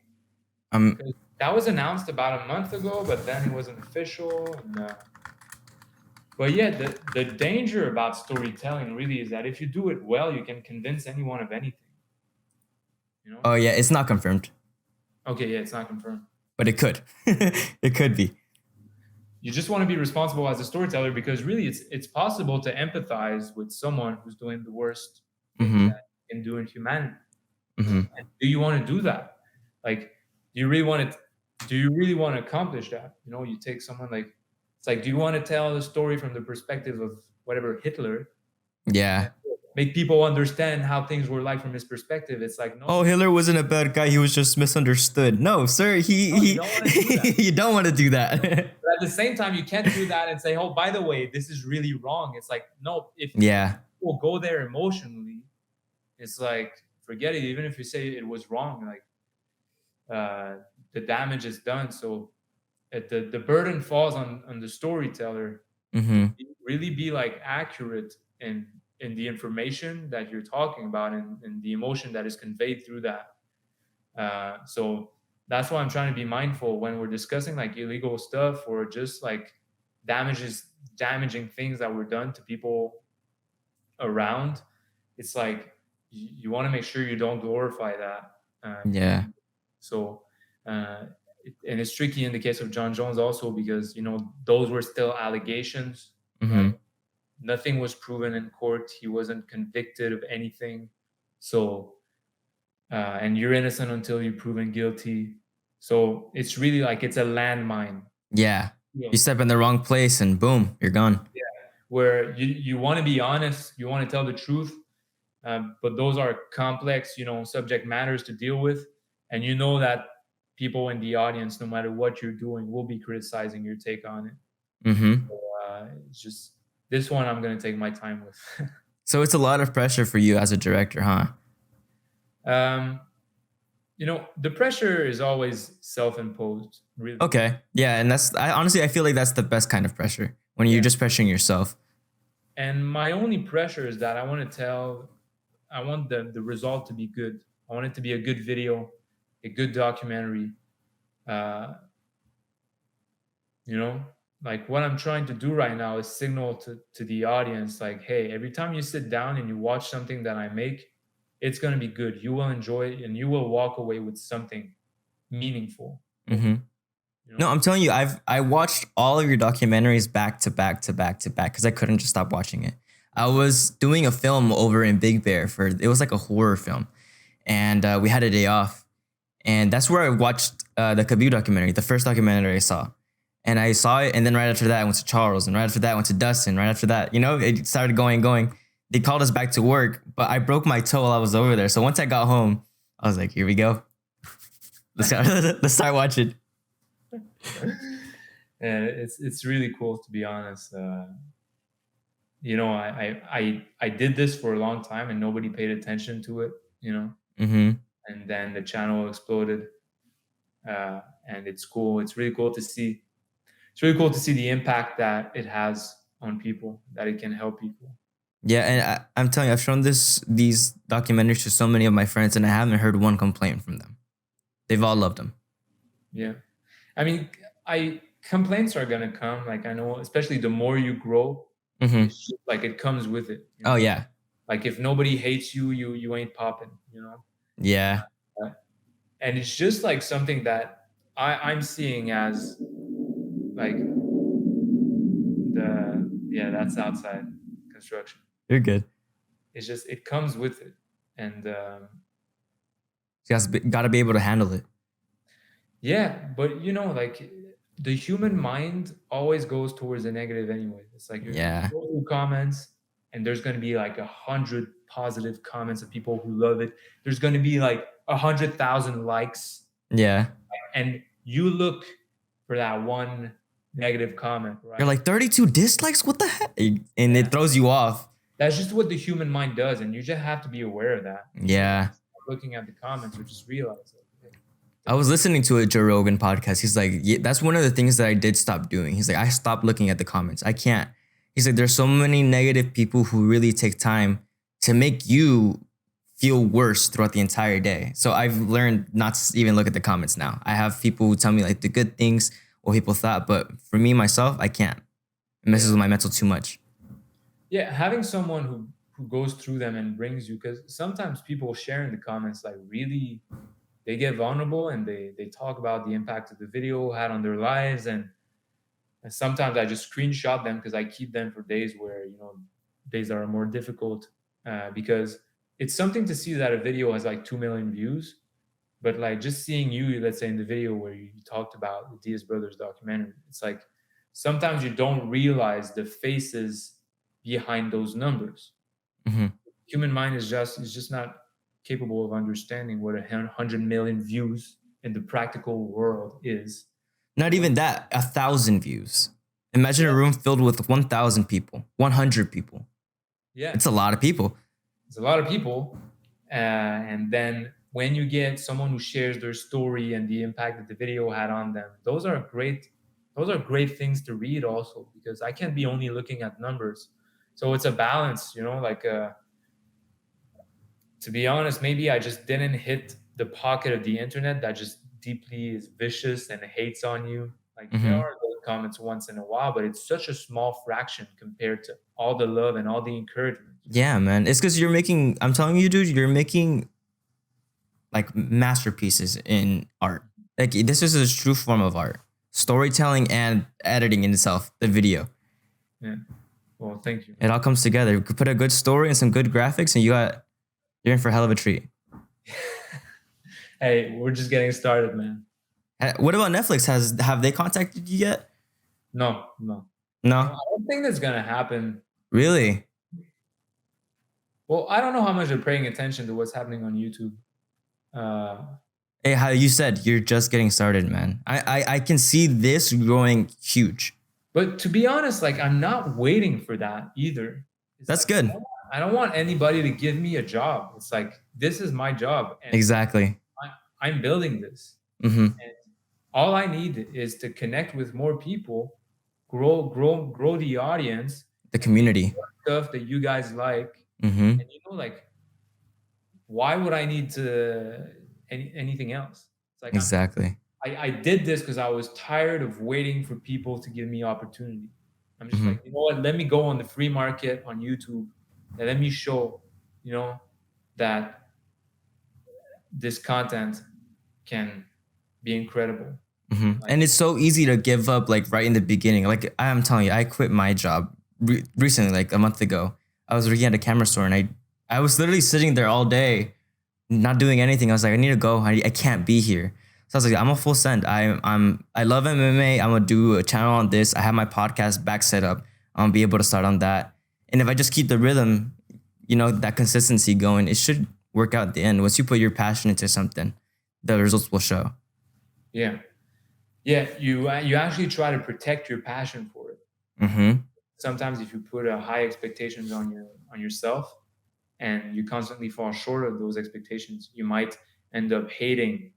That was announced about a month ago, but then it wasn't official. But yeah, the danger about storytelling really is that if you do it well, you can convince anyone of anything. Oh, yeah. It's not confirmed. Okay, yeah, it's not confirmed. But it could. It could be. You just want to be responsible as a storyteller, because really it's possible to empathize with someone who's doing the worst thing that you can do in humanity. And do you want to do that? Like, do you really want to accomplish that? You take someone like, it's like, do you want to tell the story from the perspective of whatever, Hitler? Yeah. Make people understand how things were like from his perspective. It's like, no. Oh, Hitler wasn't a bad guy. He was just misunderstood. No, sir. You don't want to do that. But at the same time, you can't do that and say, oh, by the way, this is really wrong. It's like, no, if people go there emotionally, it's like, forget it. Even if you say it was wrong, like, the damage is done. So the burden falls on the storyteller. Really be like accurate in the information that you're talking about and the emotion that is conveyed through that. So that's why I'm trying to be mindful when we're discussing like illegal stuff or just like damaging things that were done to people around. It's like, you want to make sure you don't glorify that. So, and it's tricky in the case of John Jones also, because, those were still allegations. Nothing was proven in court. He wasn't convicted of anything. So, and you're innocent until you're proven guilty. So it's really like, it's a landmine. Yeah. You step in the wrong place and boom, you're gone. Yeah. Where you want to be honest, you want to tell the truth. But those are complex, subject matters to deal with. And that people in the audience, no matter what you're doing, will be criticizing your take on it. So, it's just, this one I'm going to take my time with. So it's a lot of pressure for you as a director, huh? The pressure is always self-imposed, really. Okay. Yeah. And I feel like that's the best kind of pressure, when you're just pressuring yourself. And my only pressure is that I want the result to be good. I want it to be a good video, a good documentary. Uh, you know, like what I'm trying to do right now is signal to the audience, like, hey, every time you sit down and you watch something that I make, it's going to be good. You will enjoy it and you will walk away with something meaningful. Mm-hmm. You know? No, I'm telling you, I watched all of your documentaries back to back to back to back because I couldn't just stop watching it. I was doing a film over in Big Bear it was like a horror film, and we had a day off, and that's where I watched the Kabu documentary, the first documentary I saw, and I saw it, and then right after that I went to Charles, and right after that I went to Dustin, right after that, it started going. They called us back to work, but I broke my toe while I was over there. So once I got home, I was like, here we go. Let's start watching. And it's really cool, to be honest. I did this for a long time and nobody paid attention to it, Mm-hmm. and then the channel exploded, and it's cool. It's really cool to see. It's really cool to see the impact that it has on people, that it can help people. Yeah, and I'm telling you, I've shown these documentaries to so many of my friends, and I haven't heard one complaint from them. They've all loved them. Yeah, I mean, complaints are gonna come. Like, I know, especially the more you grow, Mm-hmm. it's just, like, it comes with it. Oh yeah. Like, if nobody hates you, you ain't popping. Yeah. And it's just like something that I'm seeing as like that's outside construction. You're good. It's just, it comes with it, and You guys gotta be able to handle it. yeah, but like, the human mind always goes towards the negative anyway. It's like, you Yeah. go through comments, and there's going to be like 100 positive comments of people who love it. There's going to be like 100,000 likes, Yeah. and you look for that one negative comment, right? You're like 32 dislikes? What the heck? And it throws you off. That's just what the human mind does, and you just have to be aware of that. Yeah. Looking at the comments, or just realize it. I was listening to a Joe Rogan podcast. He's like, yeah, that's one of the things that I did stop doing. He's like, I stopped looking at the comments. I can't. He's like, there's so many negative people who really take time to make you feel worse throughout the entire day. So I've learned not to even look at the comments now. I have people who tell me like the good things, what people thought, but for me, myself, I can't. It messes with my mental too much. Yeah, having someone who goes through them and brings you, because sometimes people share in the comments, like, really, they get vulnerable, and they talk about the impact of the video had on their lives, and sometimes I just screenshot them because I keep them for days where, days that are more difficult, because it's something to see that a video has like 2 million views, but like just seeing you, let's say in the video where you talked about the Diaz brothers documentary, it's like sometimes you don't realize the faces behind those numbers. Mm-hmm. Human mind is just not capable of understanding what 100 million views in the practical world is. Not even that, 1,000 views. Imagine a room filled with 1,000 people, 100 people. Yeah, It's a lot of people. it's a lot of people. And then when you get someone who shares their story and the impact that the video had on them, those are great things to read also, because I can't be only looking at numbers. So it's a balance, like, to be honest, maybe I just didn't hit the pocket of the internet that just deeply is vicious and hates on you. Like, Mhm. there are those comments once in a while, but it's such a small fraction compared to all the love and all the encouragement. Yeah, man. It's because I'm telling you, dude, you're making like masterpieces in art. Like, this is a true form of art. Storytelling and editing in itself, the video. Yeah. Well, thank you. It all comes together. You could put a good story and some good graphics, and you're in for a hell of a treat. Hey, we're just getting started, man. What about Netflix? Have they contacted you yet? No. No? I don't think that's gonna happen. Really? Well, I don't know how much they're paying attention to what's happening on YouTube. Hey, how you said, you're just getting started, man. I can see this growing huge. But to be honest, like, I'm not waiting for that either. That's like, good. I don't want anybody to give me a job. It's like, this is my job. And Exactly. I'm building this. Mm-hmm. And all I need is to connect with more people, grow the audience, The community. stuff that you guys like, Mm-hmm. and like, why would I need to anything else? It's like Exactly. I did this because I was tired of waiting for people to give me opportunity. I'm just Mm-hmm. like, you know what? Let me go on the free market on YouTube and let me show, that this content can be incredible. Mm-hmm. Like, And it's so easy to give up like right in the beginning. Like I'm telling you, I quit my job recently, like a month ago. I was working at a camera store and I was literally sitting there all day, not doing anything. I was like, I need to go. I can't be here. So I was like, I'm a full send. I love MMA. I'm gonna do a channel on this. I have my podcast back set up. I'm gonna be able to start on that. And if I just keep the rhythm, that consistency going, it should work out at the end. Once you put your passion into something, the results will show. yeah, yeah. You actually try to protect your passion for it. Mm-hmm. Sometimes if you put high expectations on yourself, and you constantly fall short of those expectations, you might end up hating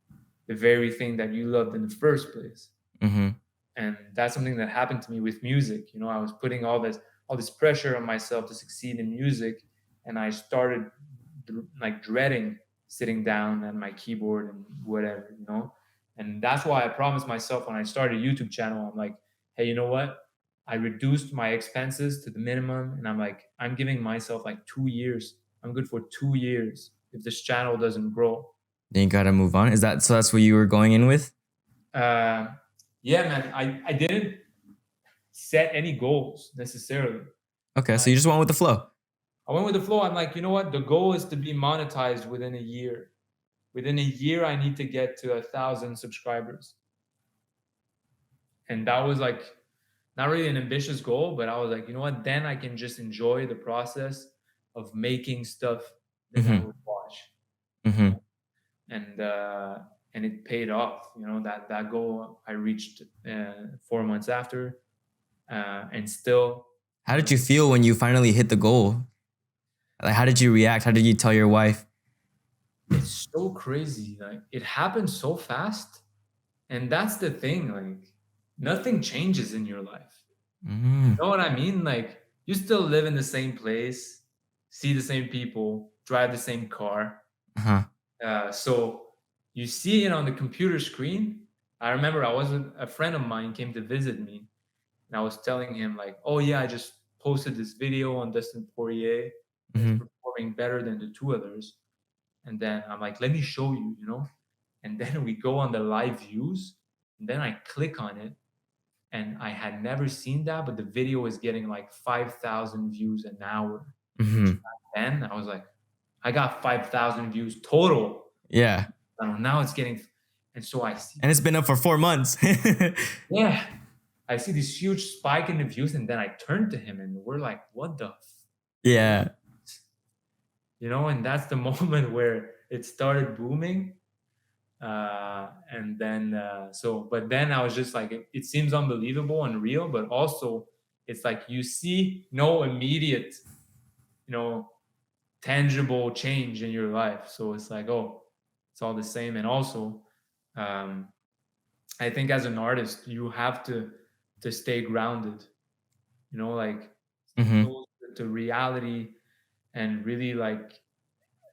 the very thing that you loved in the first place. Mm-hmm. And that's something that happened to me with music. I was putting all this pressure on myself to succeed in music, and I started like dreading sitting down at my keyboard and whatever. And that's why I promised myself when I started a YouTube channel, I'm like, hey, you know what? I reduced my expenses to the minimum, and I'm like, I'm giving myself like 2 years. I'm good for 2 years if this channel doesn't grow. Then you gotta move on. Is that so? That's what you were going in with? Yeah, man. I didn't set any goals necessarily. Okay, so you just went with the flow. I went with the flow. I'm like, you know what? The goal is to be monetized within a year. Within a year, I need to get to 1,000 subscribers. And that was like not really an ambitious goal, but I was like, you know what? Then I can just enjoy the process of making stuff that I would watch. Mm-hmm. And it paid off. That goal I reached 4 months after, and still. How did you feel when you finally hit the goal? Like, how did you react? How did you tell your wife? It's so crazy. Like, it happened so fast, and that's the thing. Like, nothing changes in your life. Mm-hmm. You know what I mean? Like, you still live in the same place, see the same people, drive the same car. Uh-huh. So you see it on the computer screen. I remember a friend of mine came to visit me, and I was telling him like, oh yeah, I just posted this video on Dustin Poirier. It's performing better than the two others. And then I'm like, let me show you, And then we go on the live views, and then I click on it, and I had never seen that, but the video is getting like 5,000 views an hour. Mm-hmm. Then I was like, I got 5,000 views total. Yeah. Now it's getting, and so I see. And it's been up for 4 months. Yeah. I see this huge spike in the views, and then I turn to him, and we're like, what the? Yeah. And that's the moment where it started booming. And then, but then I was just like, it seems unbelievable and real, but also it's like you see no immediate, tangible change in your life. So it's like, oh, it's all the same. And also, I think as an artist, you have to stay grounded, like to reality, and really like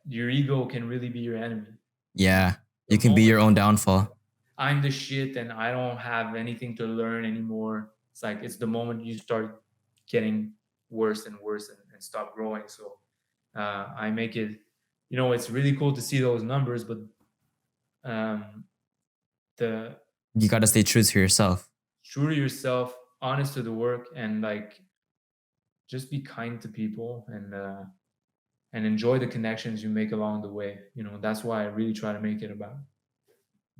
your ego can really be your enemy. Yeah. You can be your own downfall. I'm the shit and I don't have anything to learn anymore. It's like, it's the moment you start getting worse and worse and stop growing. So I make it, it's really cool to see those numbers, but you got to stay true to yourself. True to yourself, honest to the work, and like just be kind to people and enjoy the connections you make along the way. That's why I really try to make it about.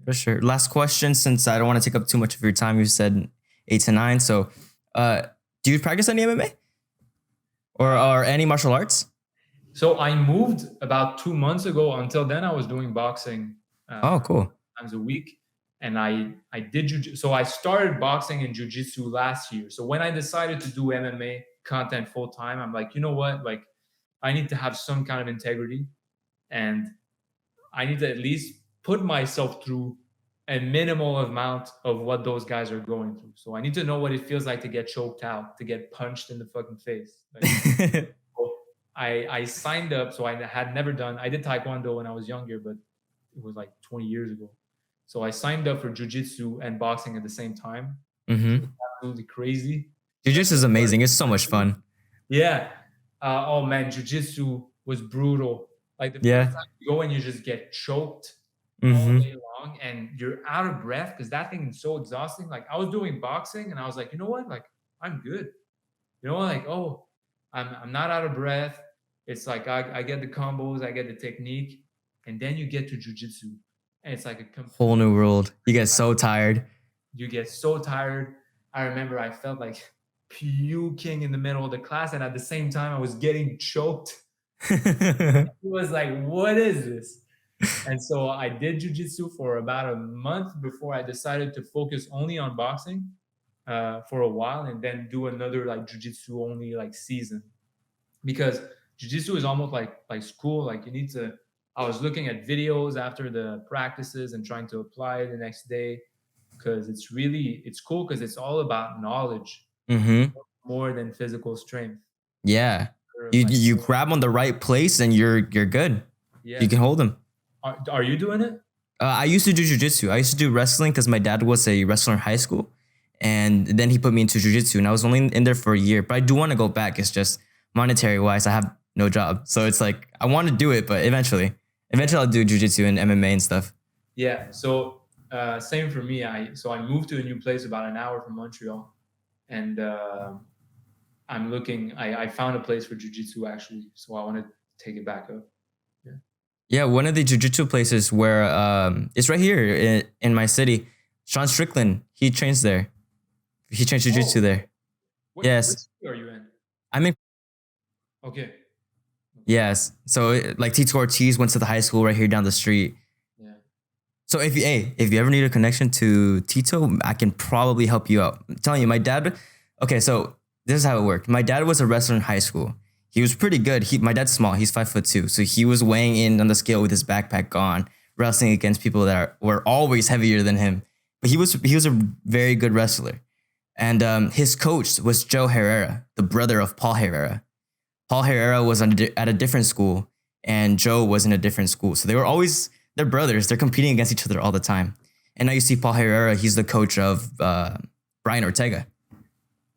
For sure. Last question, since I don't want to take up too much of your time. You said 8 to 9. So do you practice any MMA or any martial arts? So I moved about 2 months ago. Until then, I was doing boxing. Oh, cool. Times a week. And I did jiu-jitsu. So I started boxing and jiu-jitsu last year. So when I decided to do MMA content full time, I'm like, you know what? Like, I need to have some kind of integrity, and I need to at least put myself through a minimal amount of what those guys are going through. So I need to know what it feels like to get choked out, to get punched in the fucking face. Like, I signed up, so I had never done. I did taekwondo when I was younger, but it was like 20 years ago. So I signed up for jujitsu and boxing at the same time. Mm-hmm. Absolutely crazy. Jiu-jitsu is amazing. It's so much fun. Yeah. Oh man, jujitsu was brutal. Like the Yeah. first time you go and you just get choked all Mm-hmm. day long, and you're out of breath because that thing is so exhausting. Like I was doing boxing, and I was like, you know what? Like I'm good. You know, like I'm not out of breath. It's like I get the combos, I get the technique, and then you get to jujitsu, and it's like a Whole new world. You get so tired. You get so tired. I remember I felt like puking in the middle of the class, and at the same time I was getting choked. It was like, what is this? And so I did jujitsu for about a month before I decided to focus only on boxing for a while, and then do another like jujitsu only like season, because jujitsu is almost like school. Like you need to. I was looking at videos after the practices and trying to apply it the next day, because it's cool because it's all about knowledge Mm-hmm. more than physical strength. Yeah. You grab on the right place and you're good. Yeah. You can hold them. Are you doing it? I used to do jiu-jitsu. I used to do wrestling because my dad was a wrestler in high school. And then he put me into jiu-jitsu, and I was only in there for a year. But I do want to go back. It's just monetary wise, I have no job. So it's like, I want to do it, but eventually I'll do jiu-jitsu and MMA and stuff. Yeah. So same for me. I moved to a new place about an hour from Montreal, and I'm looking. I found a place for jiu-jitsu actually, so I want to take it back up. Yeah, one of the jiu-jitsu places where it's right here in my city. Sean Strickland, he trains there. He trains jiu-jitsu there. Yes. What city are you in? I'm in. Okay. Yes. So like Tito Ortiz went to the high school right here down the street. Yeah. So if you ever need a connection to Tito, I can probably help you out. I'm telling you, my dad. Okay, so this is how it worked. My dad was a wrestler in high school. He was pretty good. My dad's small. He's 5'2", so he was weighing in on the scale with his backpack on, wrestling against people that were always heavier than him. But he was a very good wrestler, and his coach was Joe Herrera, the brother of Paul Herrera. Paul Herrera was at a different school, and Joe was in a different school. So they're brothers. They're competing against each other all the time. And now you see Paul Herrera. He's the coach of Brian Ortega.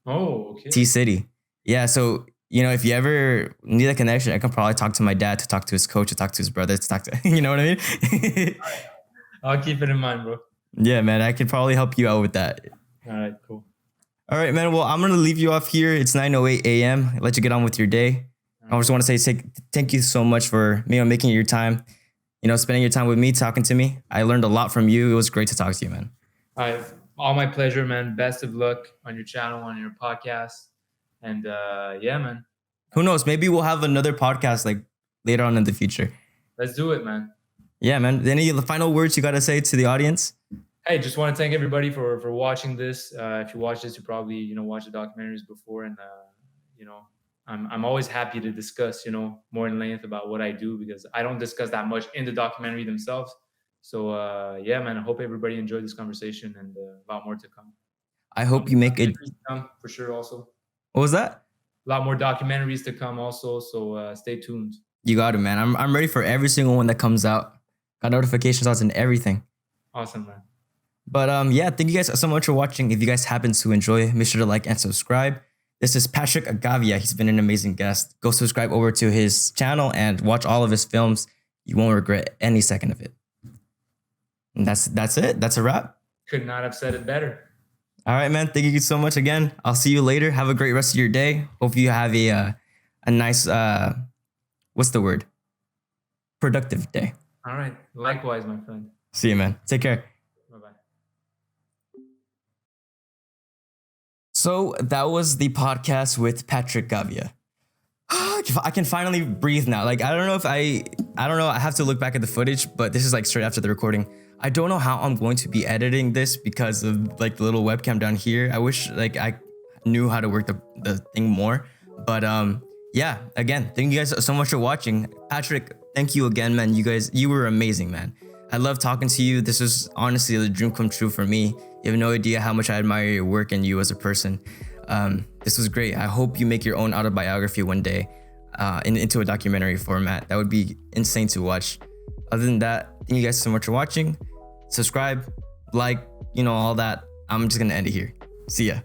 Oh, okay. T-City. Yeah, so, if you ever need a connection, I can probably talk to my dad, to talk to his coach, to talk to his brother, to talk to, you know what I mean? I'll keep it in mind, bro. Yeah, man, I could probably help you out with that. All right, cool. All right, man. Well, I'm going to leave you off here. It's 9:08 a.m. Let you get on with your day. I just want to say thank you so much for making your time, spending your time with me, talking to me. I learned a lot from you. It was great to talk to you, man. All my pleasure, man. Best of luck on your channel, on your podcast. And yeah, man. Who knows? Maybe we'll have another podcast like later on in the future. Let's do it, man. Yeah, man. Any final words you got to say to the audience? Hey, just want to thank everybody for watching this. If you watch this, you probably, watched the documentaries before. And, I'm always happy to discuss, more in length about what I do, because I don't discuss that much in the documentary themselves. So, yeah, man, I hope everybody enjoyed this conversation, and a lot more to come. I hope you make it. For sure also. What was that? A lot more documentaries to come also. So stay tuned. You got it, man. I'm ready for every single one that comes out. Got notifications on and everything. Awesome, man. But yeah, thank you guys so much for watching. If you guys happen to enjoy, make sure to like and subscribe. This is Patrick Gavia. He's been an amazing guest. Go subscribe over to his channel and watch all of his films. You won't regret any second of it. And that's it. That's a wrap. Could not have said it better. All right, man. Thank you so much again. I'll see you later. Have a great rest of your day. Hope you have a nice, what's the word? Productive day. All right. Likewise, my friend. See you, man. Take care. Bye-bye. So that was the podcast with Patrick Gavia. I can finally breathe now. Like, I don't know. I have to look back at the footage, but this is like straight after the recording. I don't know how I'm going to be editing this because of like the little webcam down here. I wish like I knew how to work the thing more. But yeah, again, thank you guys so much for watching. Patrick, thank you again, man. You were amazing, man. I love talking to you. This was honestly a dream come true for me. You have no idea how much I admire your work and you as a person. This was great. I hope you make your own autobiography one day into a documentary format. That would be insane to watch. Other than that, thank you guys so much for watching. Subscribe, like, all that. I'm just going to end it here. See ya.